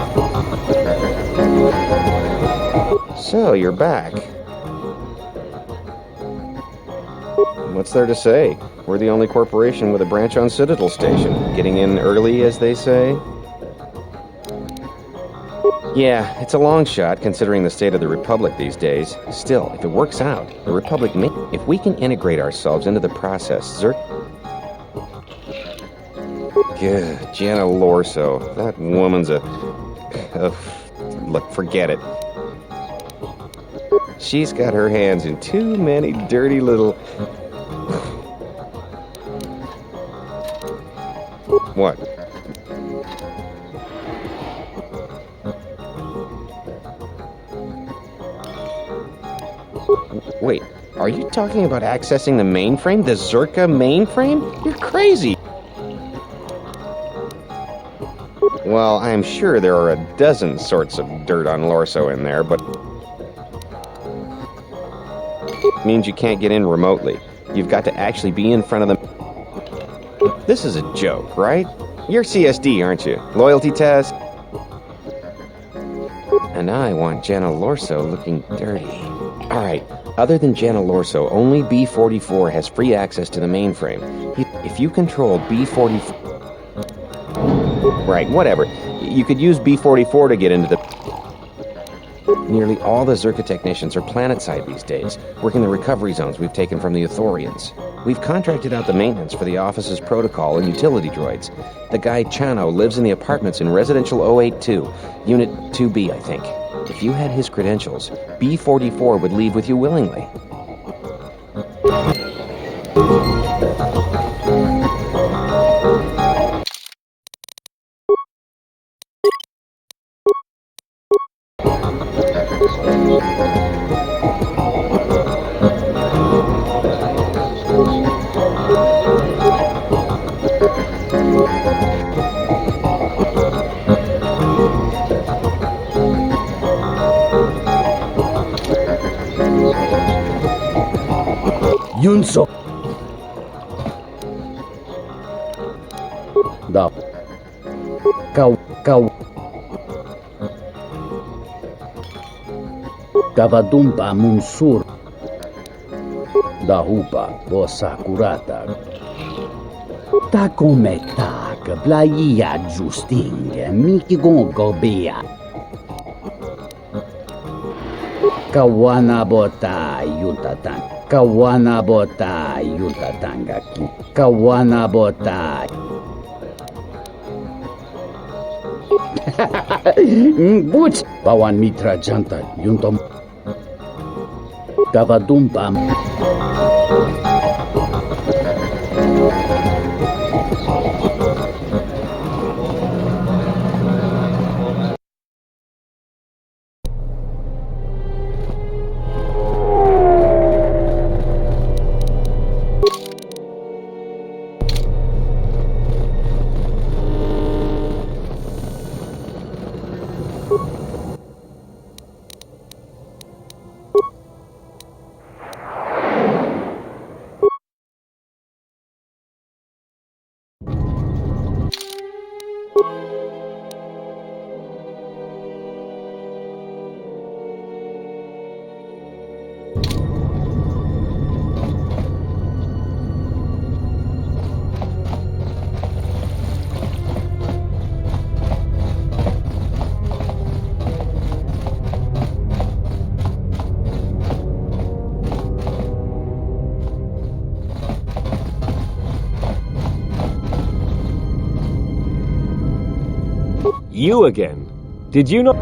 So, you're back. What's there to say? We're the only corporation with a branch on Citadel Station. Getting in early, as they say? Yeah, it's a long shot, considering the state of the Republic these days. Still, if it works out, the Republic may... If we can integrate ourselves into the process, Jana Lorso. That woman's a... look, forget it. She's got her hands in too many dirty little... What? Wait, are you talking about accessing the mainframe? The Zerka mainframe? You're crazy! Well, I'm sure there are a dozen sorts of dirt on Lorso in there, but... means you can't get in remotely. You've got to actually be in front of them. This is a joke, right? You're CSD, aren't you? Loyalty test? And I want Jana Lorso looking dirty. Alright, other than Jana Lorso, only B-44 has free access to the mainframe. If you control B-44... Right, whatever. You could use B-44 to get into the... Nearly all the Zerka technicians are planet-side these days, working the recovery zones we've taken from the Ithorians. We've contracted out the maintenance for the office's protocol and utility droids. The guy Chano lives in the apartments in Residential 082, Unit 2B, I think. If you had his credentials, B-44 would leave with you willingly. Yunso. Da. Kau. Kavadumpa munsur. Da hupa bossa curata. Ta come tak, blaia justing, miki gongo bea. Kawana bota yuntatan. Kawana bota yuntatangaki. Kawana bota. Buts. Bawan mitra janta yuntom. Kavadumpam. You again? Did you not...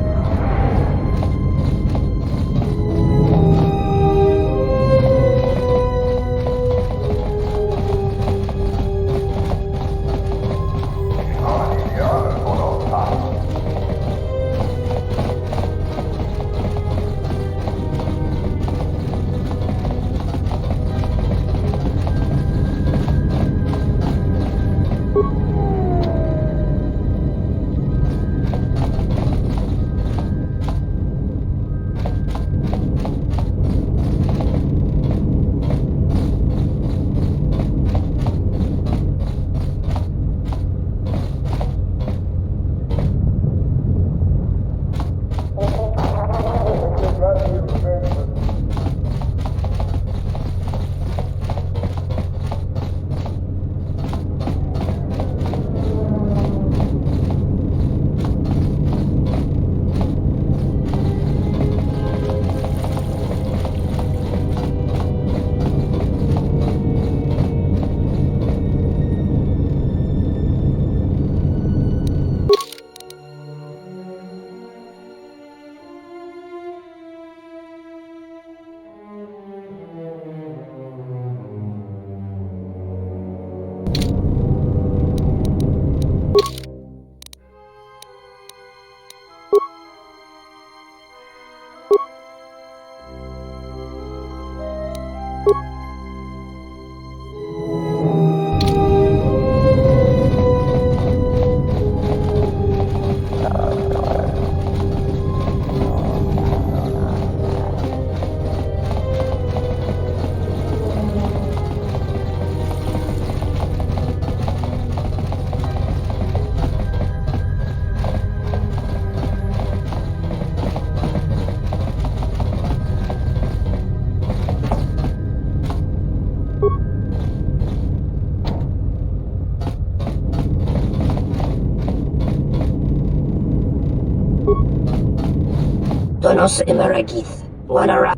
Tonos Emeragith, Wanara.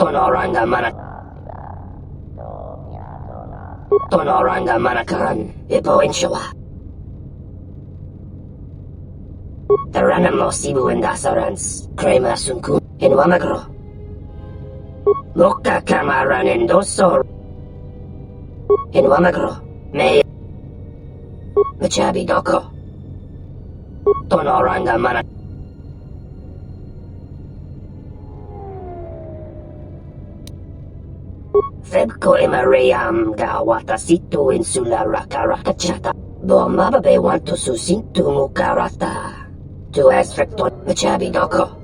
Tonoranga Manakaran, Ipo Inshawa. The Ranamo Sibu and Dasarans, Krema Sunku, in Wamagro. Moka Kamaran in Dosor. In Wamagro, May. Machabi Doko. Tonoranga Manak. Febko Imariam Gawata Situ Insula Rakarakachata. Bomababe want to susintu Mukarata. To Asfrecton Machabi Doko.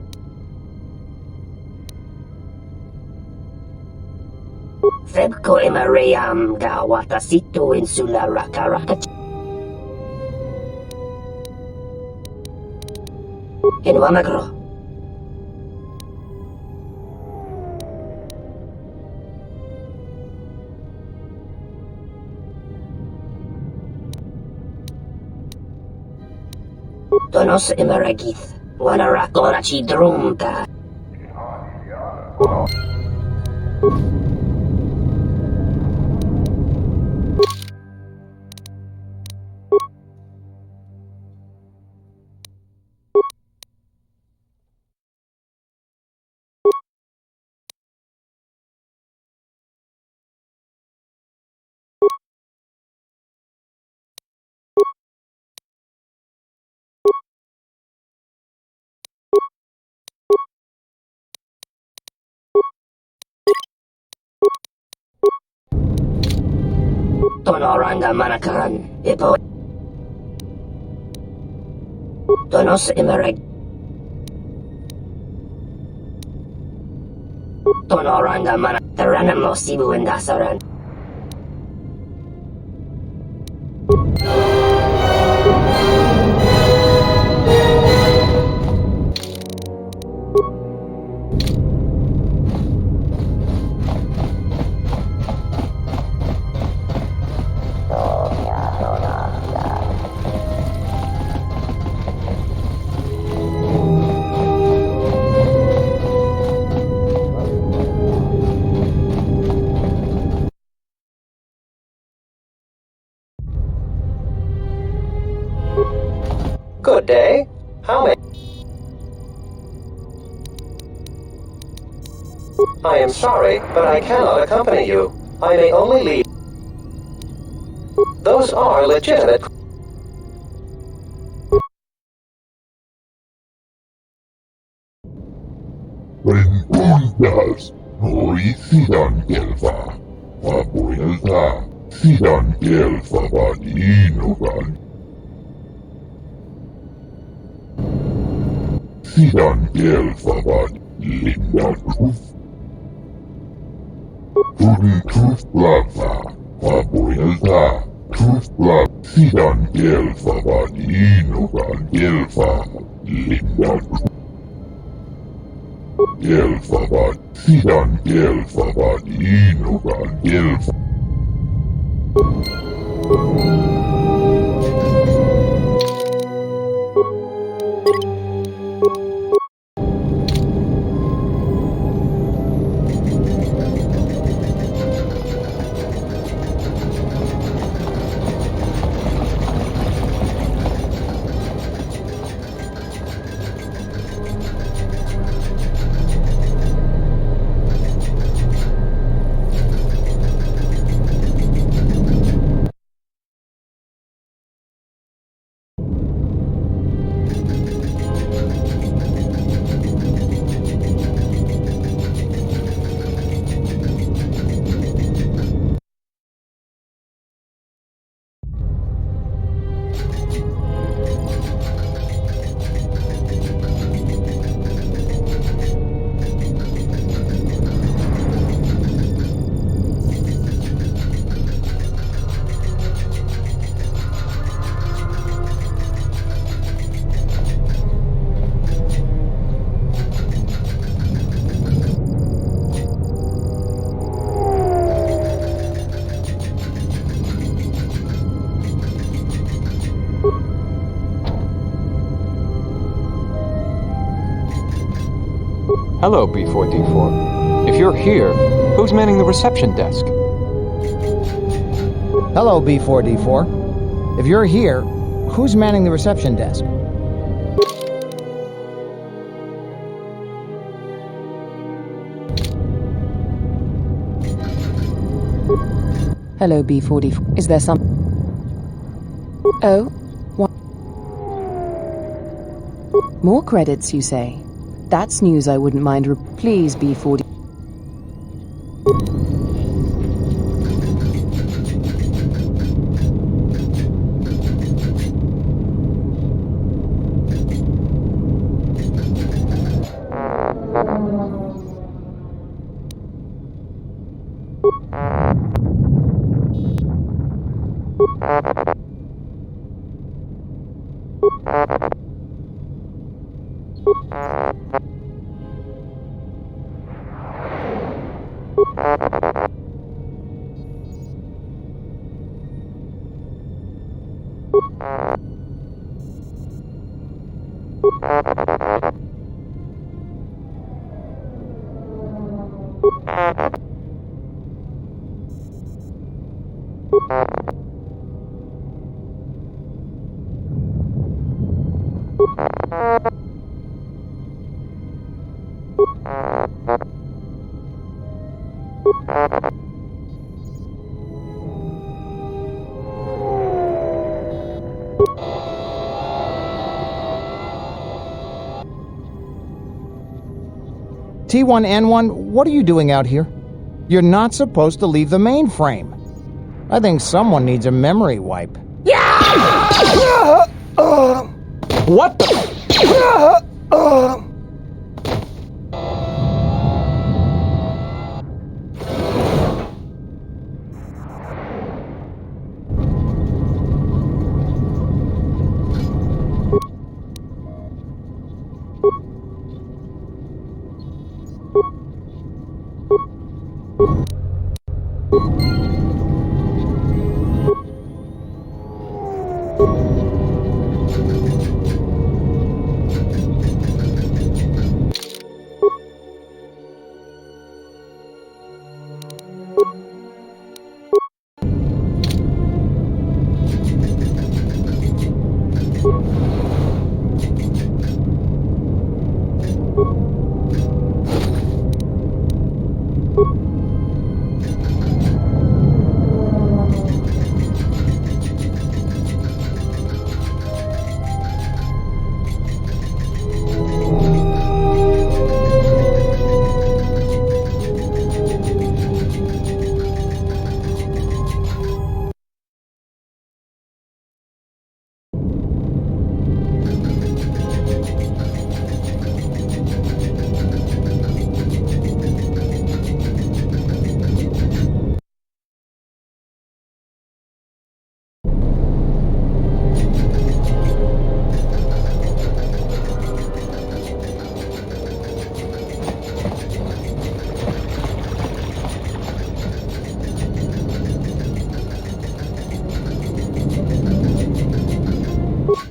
Febko Imariam Gawata Situ Insula Rakarakachata. In Wamagro. Tonos Emeragith, Wanarakola Chidrumka. Tonoranga Manakaran, Ipo. Tonos Emerag. Tonoranga Manak. The Ranamo Sibu and Dasaran. Good day. How may... I am sorry, but I cannot accompany you. I may only leave... Those are legitimate... Preguntas no hicieron kelfa. Vuelta, sidan kelfa vadinogan. Sidan kelfa vadinogan. Truth plava. Vuelta, truth plava. Sidan kelfa vadinogan. Kelfa vadinogan. Gelfabad, sidan gelfabad, inogan gelfabad. Hello, B4D4. If you're here, who's manning the reception desk? Hello, B4D4. If you're here, who's manning the reception desk? Hello, B44. Is there some... Oh, what? More credits, you say? That's news I wouldn't mind. Please, B40. T1N1, what are you doing out here? You're not supposed to leave the mainframe. I think someone needs a memory wipe. What the?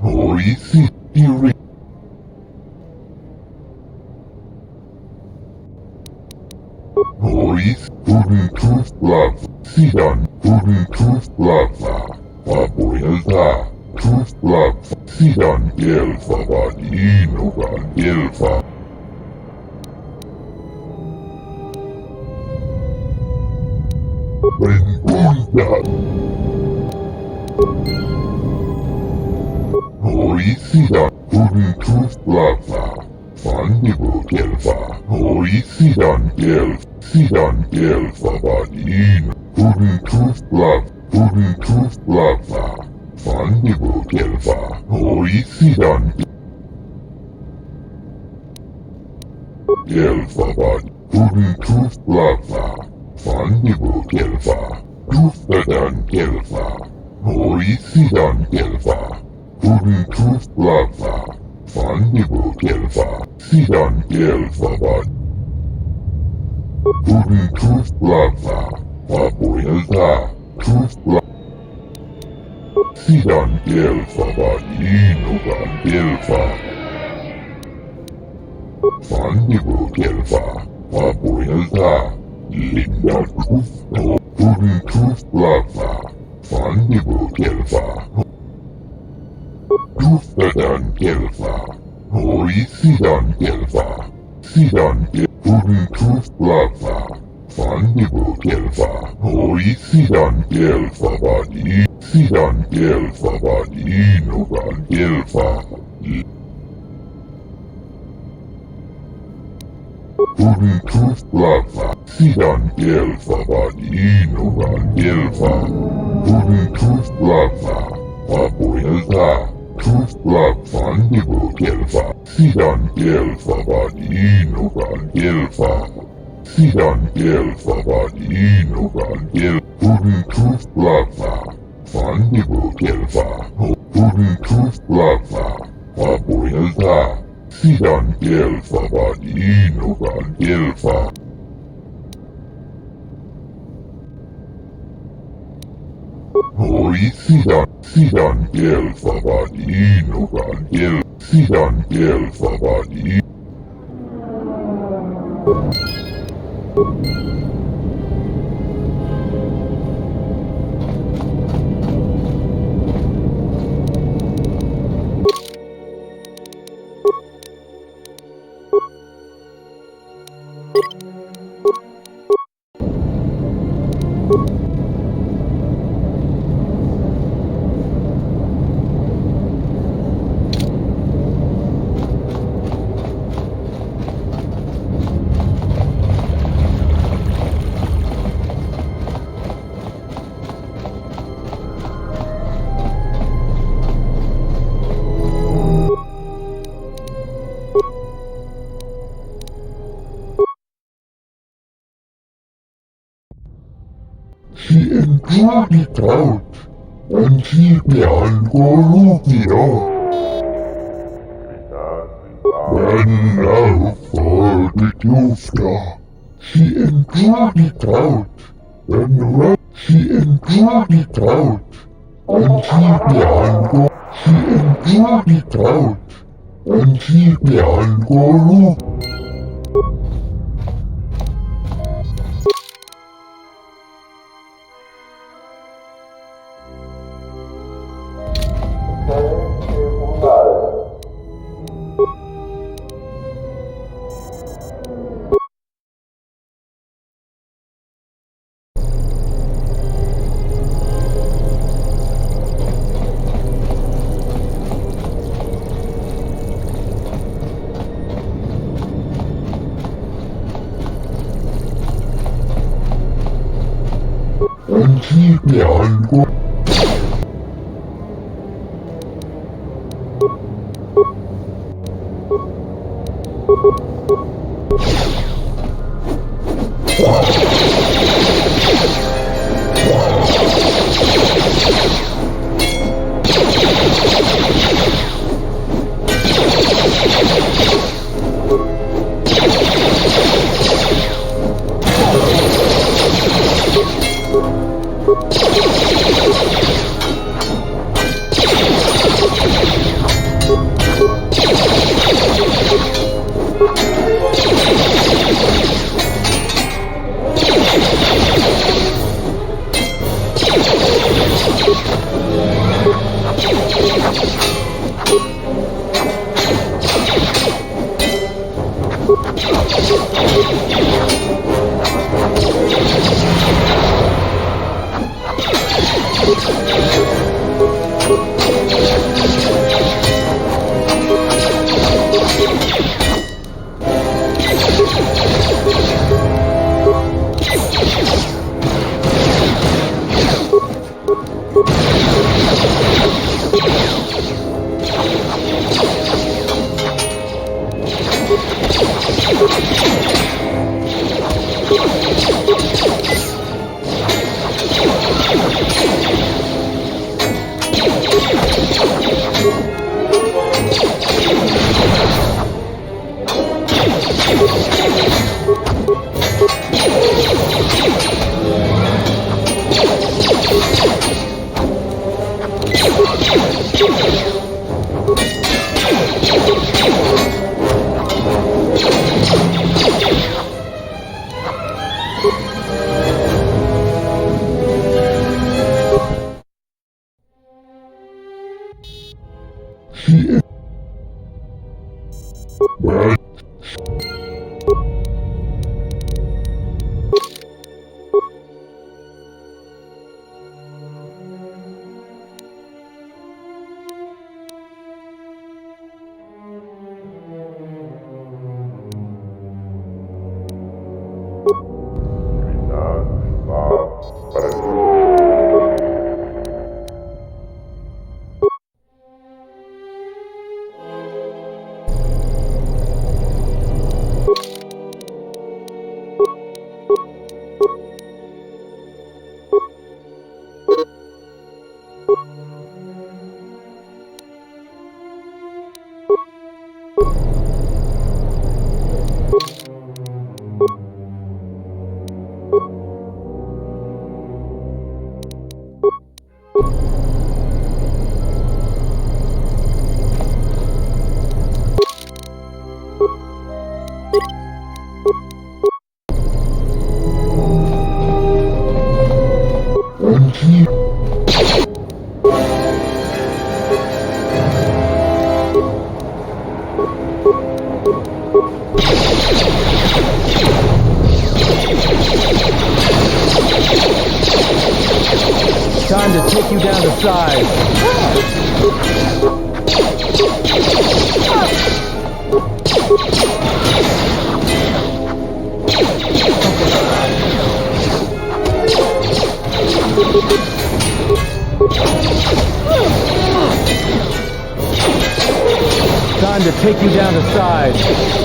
Lores Sith, Fuerza, Vandivotelva, Vapuelta, Linda Trusto, Pudin Trustlava, Vandivotelva, Trustadan Kelva, Hoi Sidan Kelva, Sidan Pudin Trustlava, Vandivotelva, Hoi Sidan Kelva Vadi, Sidan Kelva Vadi, Nogan Kelva, Pudin Trustlava, Sidan Kelva Vadi, Nogan Kelva, Pudin Trustlava, Vapuelta, Trustlav Vandivotelva, Sidan Kelva Vadi, Nogan Kelva, Sidan Kelva Vadi, Nogan Kelva, Pudin Trustlava, Vandivotelva, Pudin Trustlava, Vapuelta, Sidan Kelva Vadi, Nogan Kelva. Hoi Sidan Kelva Vadi, Nogan Kelva, Sidan Kelva Vadi. She enjoyed it out, and she began Gorufio. And now for the Tuska. She enjoyed it out, and she enjoyed it out, and she enjoyed it out, and she began Gorufio. And she began Time to take you down to size. Time to take you down to size.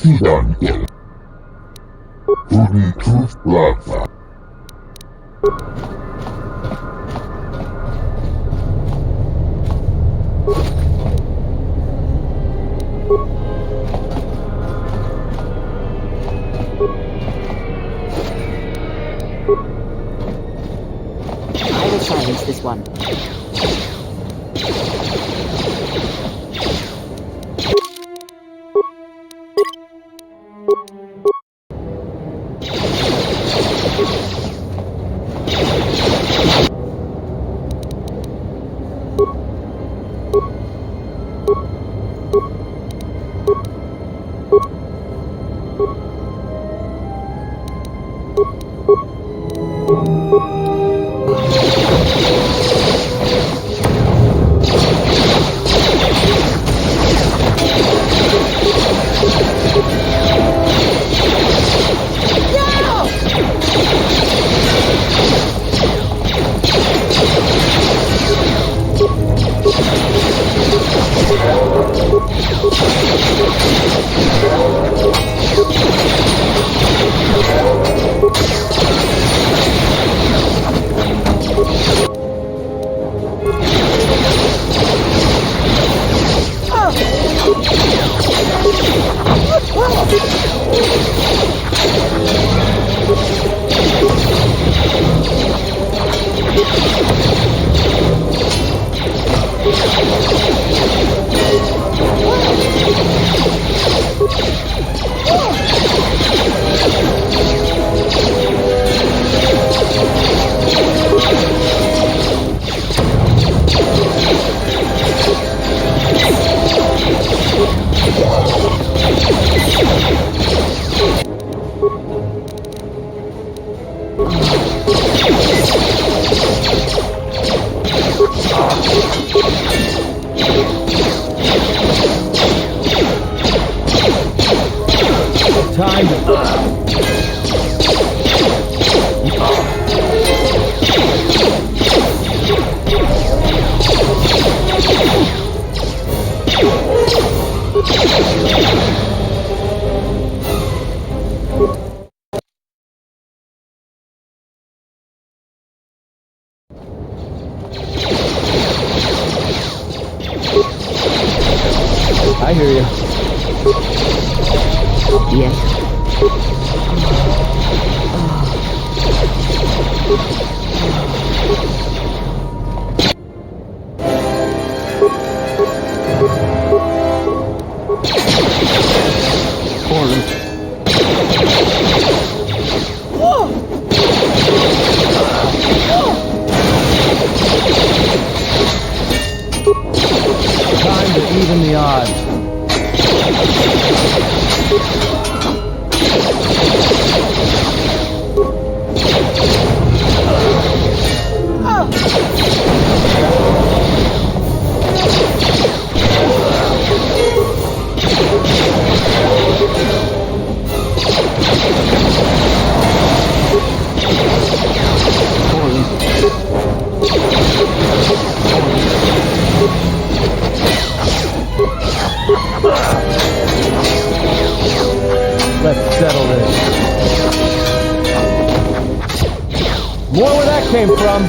Obsidian. Plaza. I will silence this one. I hear you. Yes. Time to even the odds. Let's settle this. More where that came from.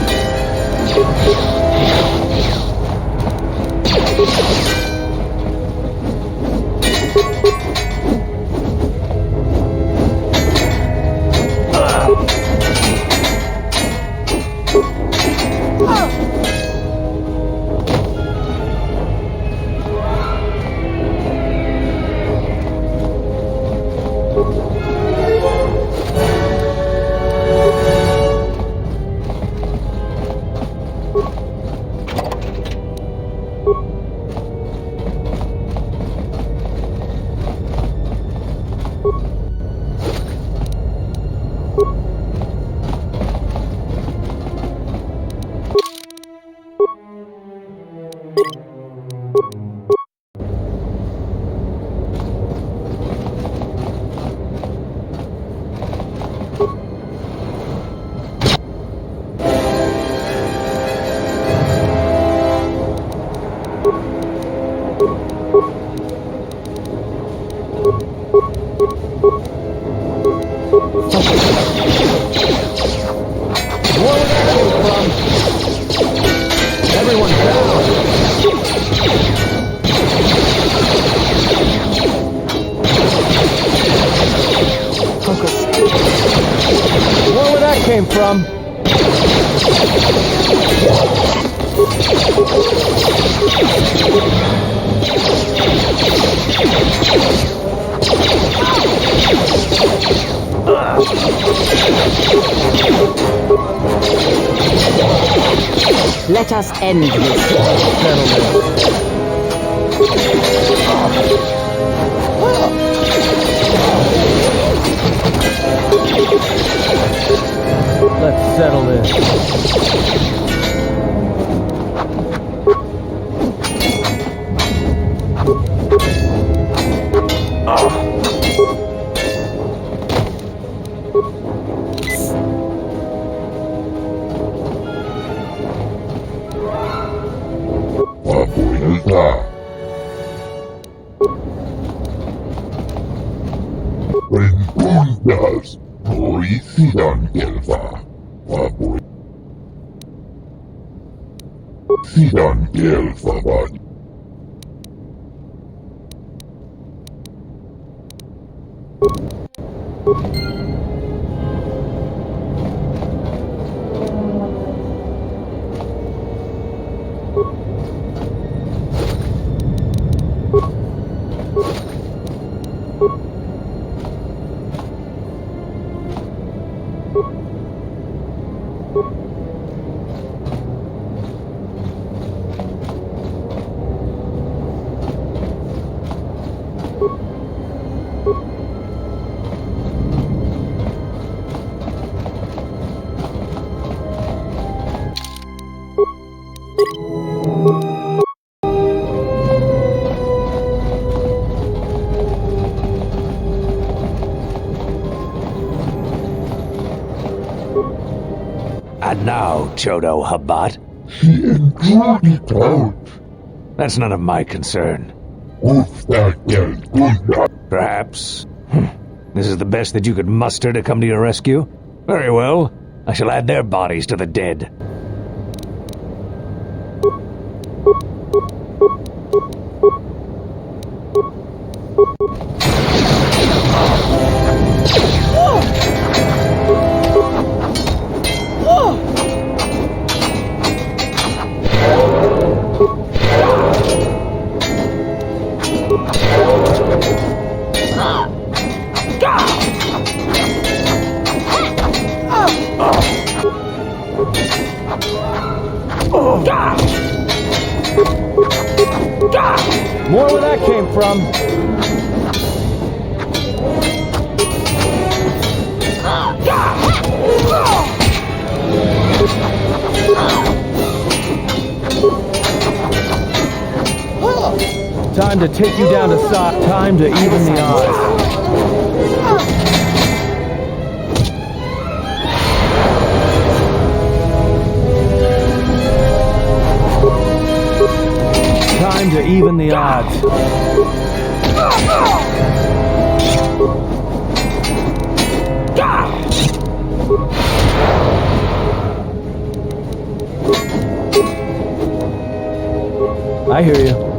Came from. Let us end this. Let's settle this. Rentundas, Obsidian Gelfa. Obsidian Gelfa. And now, Chodo Habat. That's none of my concern. Perhaps. This is the best that you could muster to come to your rescue? Very well. I shall add their bodies to the dead. More where that came from. Time to take you down to size. Time to even the odds. Time to even the odds. I hear you.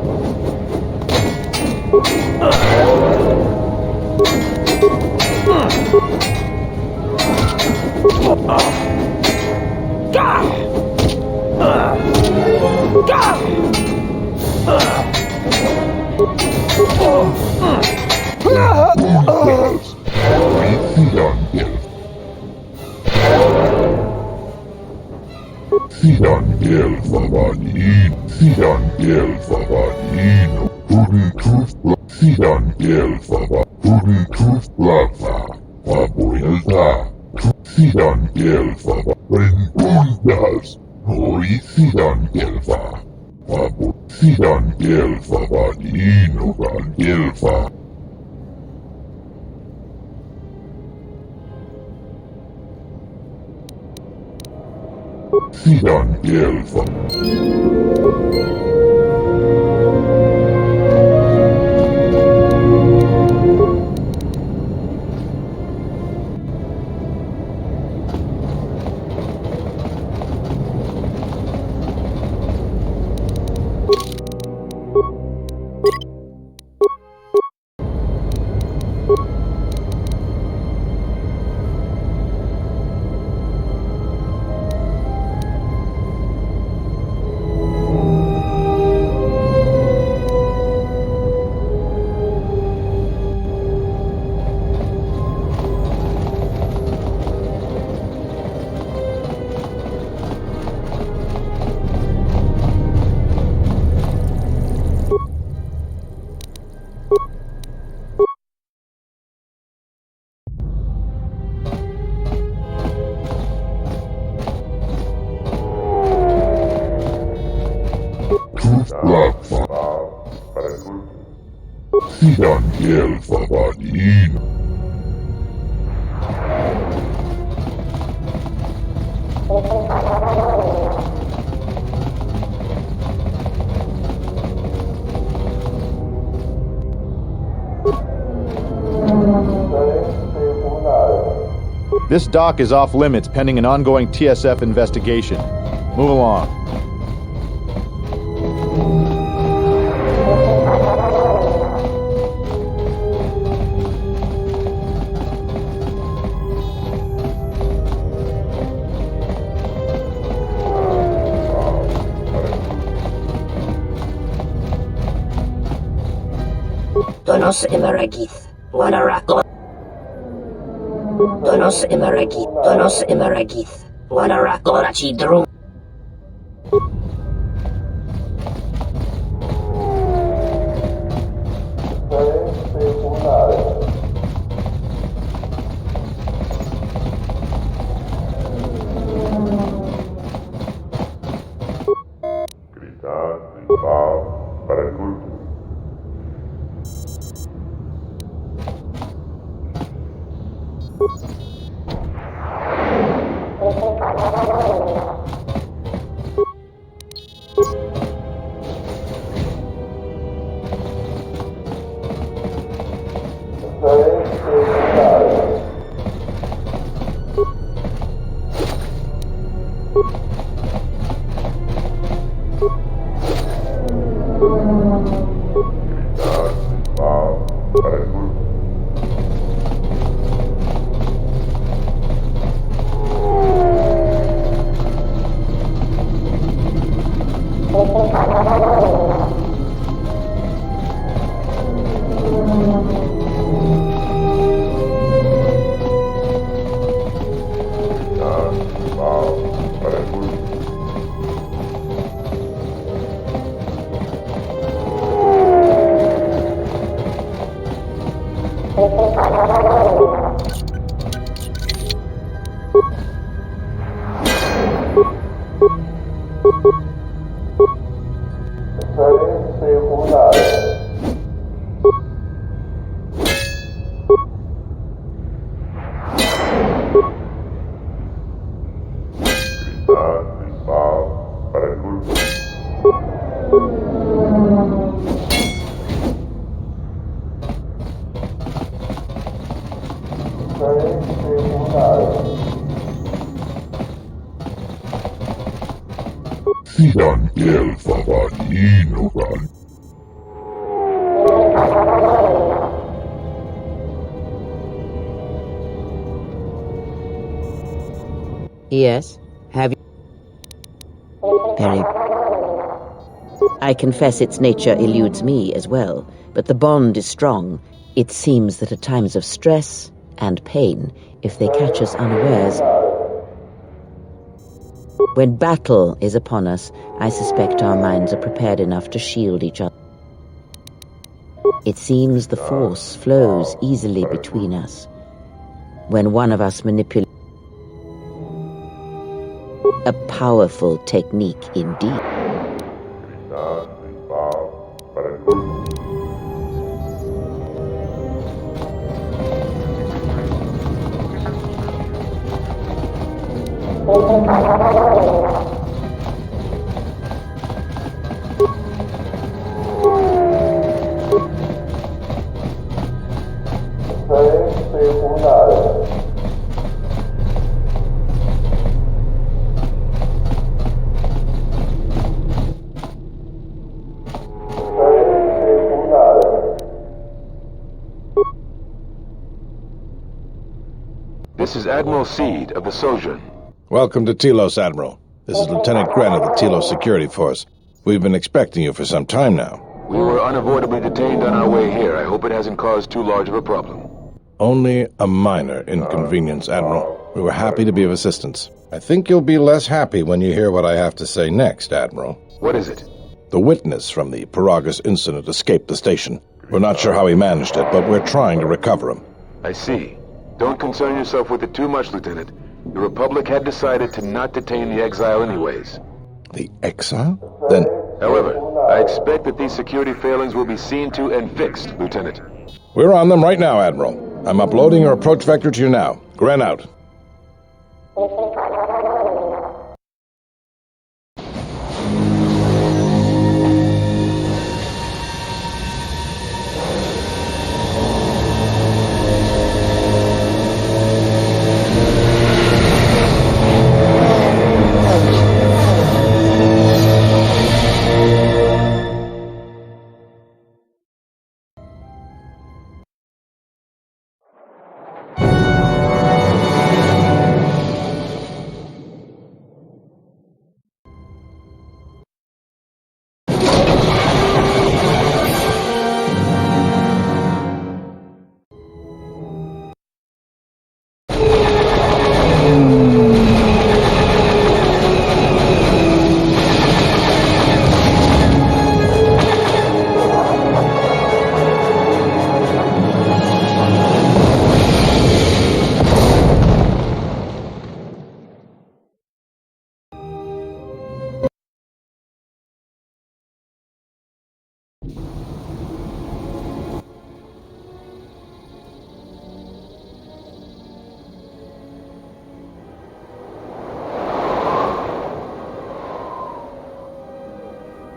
This dock is off limits pending an ongoing TSF investigation. Move along. Donos Imaragith, Wanarako. Donos Imaragith, Wanarakorachi Drum. Sidan kelfavan innokan. Yes? Have you? Very. I confess its nature eludes me as well, but the bond is strong. It seems that at times of stress and pain, if they catch us unawares, when battle is upon us, I suspect our minds are prepared enough to shield each other. It seems the force flows easily between us. When one of us manipulates a powerful technique indeed. This is Admiral Seed of the Sojourn. Welcome to Telos, Admiral. This is Lieutenant Grant of the Telos Security Force. We've been expecting you for some time now. We were unavoidably detained on our way here. I hope it hasn't caused too large of a problem. Only a minor inconvenience, Admiral. We were happy to be of assistance. I think you'll be less happy when you hear what I have to say next, Admiral. What is it? The witness from the Paragus incident escaped the station. We're not sure how he managed it, but we're trying to recover him. I see. Don't concern yourself with it too much, Lieutenant. The Republic had decided to not detain the exile anyways. The exile? Then... However, I expect that these security failings will be seen to and fixed, Lieutenant. We're on them right now, Admiral. I'm uploading your approach vector to you now. Gren out.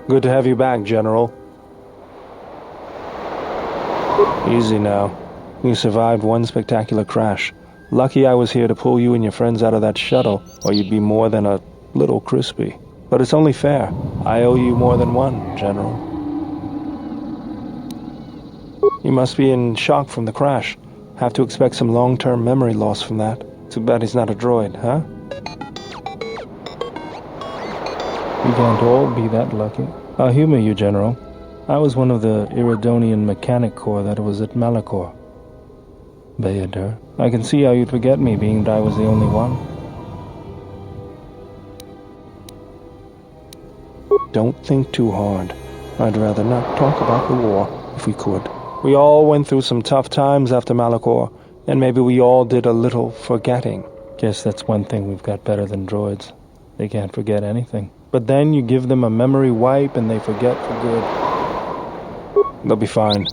Good to have you back, General. Easy now. You survived one spectacular crash. Lucky I was here to pull you and your friends out of that shuttle, or you'd be more than a little crispy. But it's only fair. I owe you more than one, General. You must be in shock from the crash. Have to expect some long-term memory loss from that. Too bad he's not a droid, huh? We can't all be that lucky. I'll humor you, General. I was one of the Iridonian Mechanic Corps that was at Malachor. Bayadur. I can see how you'd forget me, being that I was the only one. Don't think too hard. I'd rather not talk about the war, if we could. We all went through some tough times after Malachor, and maybe we all did a little forgetting. Guess that's one thing we've got better than droids. They can't forget anything. But then you give them a memory wipe and they forget for good. They'll be fine.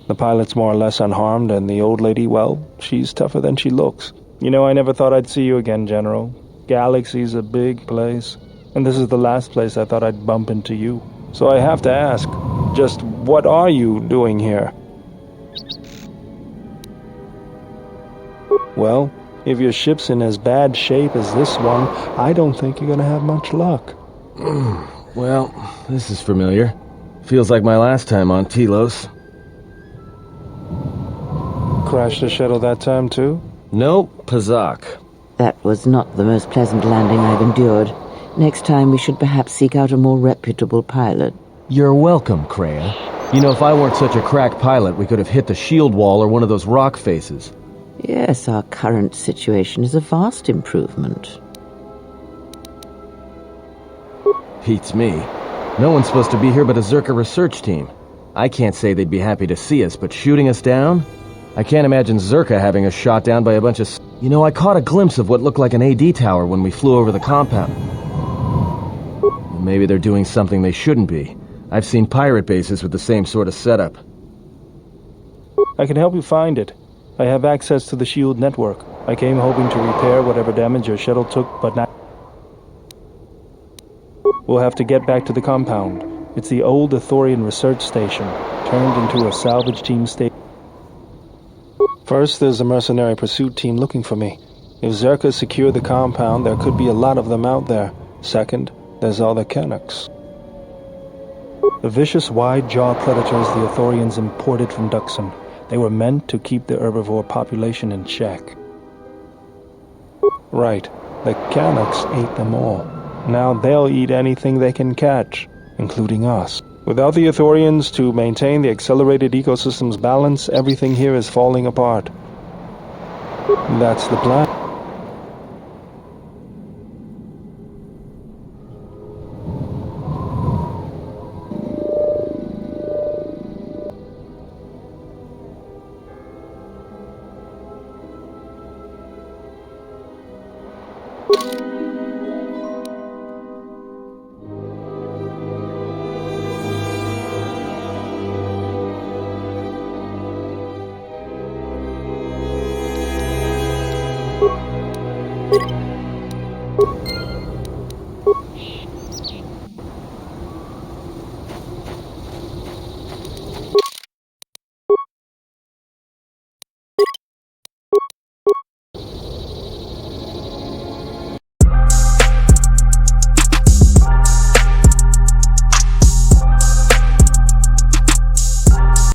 The pilot's more or less unharmed, and the old lady, well, she's tougher than she looks. You know, I never thought I'd see you again, General. Galaxy's a big place, and this is the last place I thought I'd bump into you. So I have to ask, just what are you doing here? Well, if your ship's in as bad shape as this one, I don't think you're gonna have much luck. Well, this is familiar. Feels like my last time on Telos. Crashed the shuttle that time too? Nope, Pazak. That was not the most pleasant landing I've endured. Next time we should perhaps seek out a more reputable pilot. You're welcome, Kreia. You know, if I weren't such a crack pilot, we could have hit the shield wall or one of those rock faces. Yes, our current situation is a vast improvement. Beats me. No one's supposed to be here but a Zerka research team. I can't say they'd be happy to see us, but shooting us down? I can't imagine Zerka having us shot down by a bunch of... You know, I caught a glimpse of what looked like an AD tower when we flew over the compound. Maybe they're doing something they shouldn't be. I've seen pirate bases with the same sort of setup. I can help you find it. I have access to the shield network. I came hoping to repair whatever damage your shuttle took, but now... We'll have to get back to the compound. It's the old Ithorian research station, turned into a salvage team station. First, there's a mercenary pursuit team looking for me. If Zerka secure the compound, there could be a lot of them out there. Second, there's all the Canucks. The vicious, wide-jawed predators the Ithorians imported from Duxon. They were meant to keep the herbivore population in check. Right, the Canucks ate them all. Now they'll eat anything they can catch, including us. Without the Ithorians to maintain the accelerated ecosystem's balance, everything here is falling apart. That's the plan.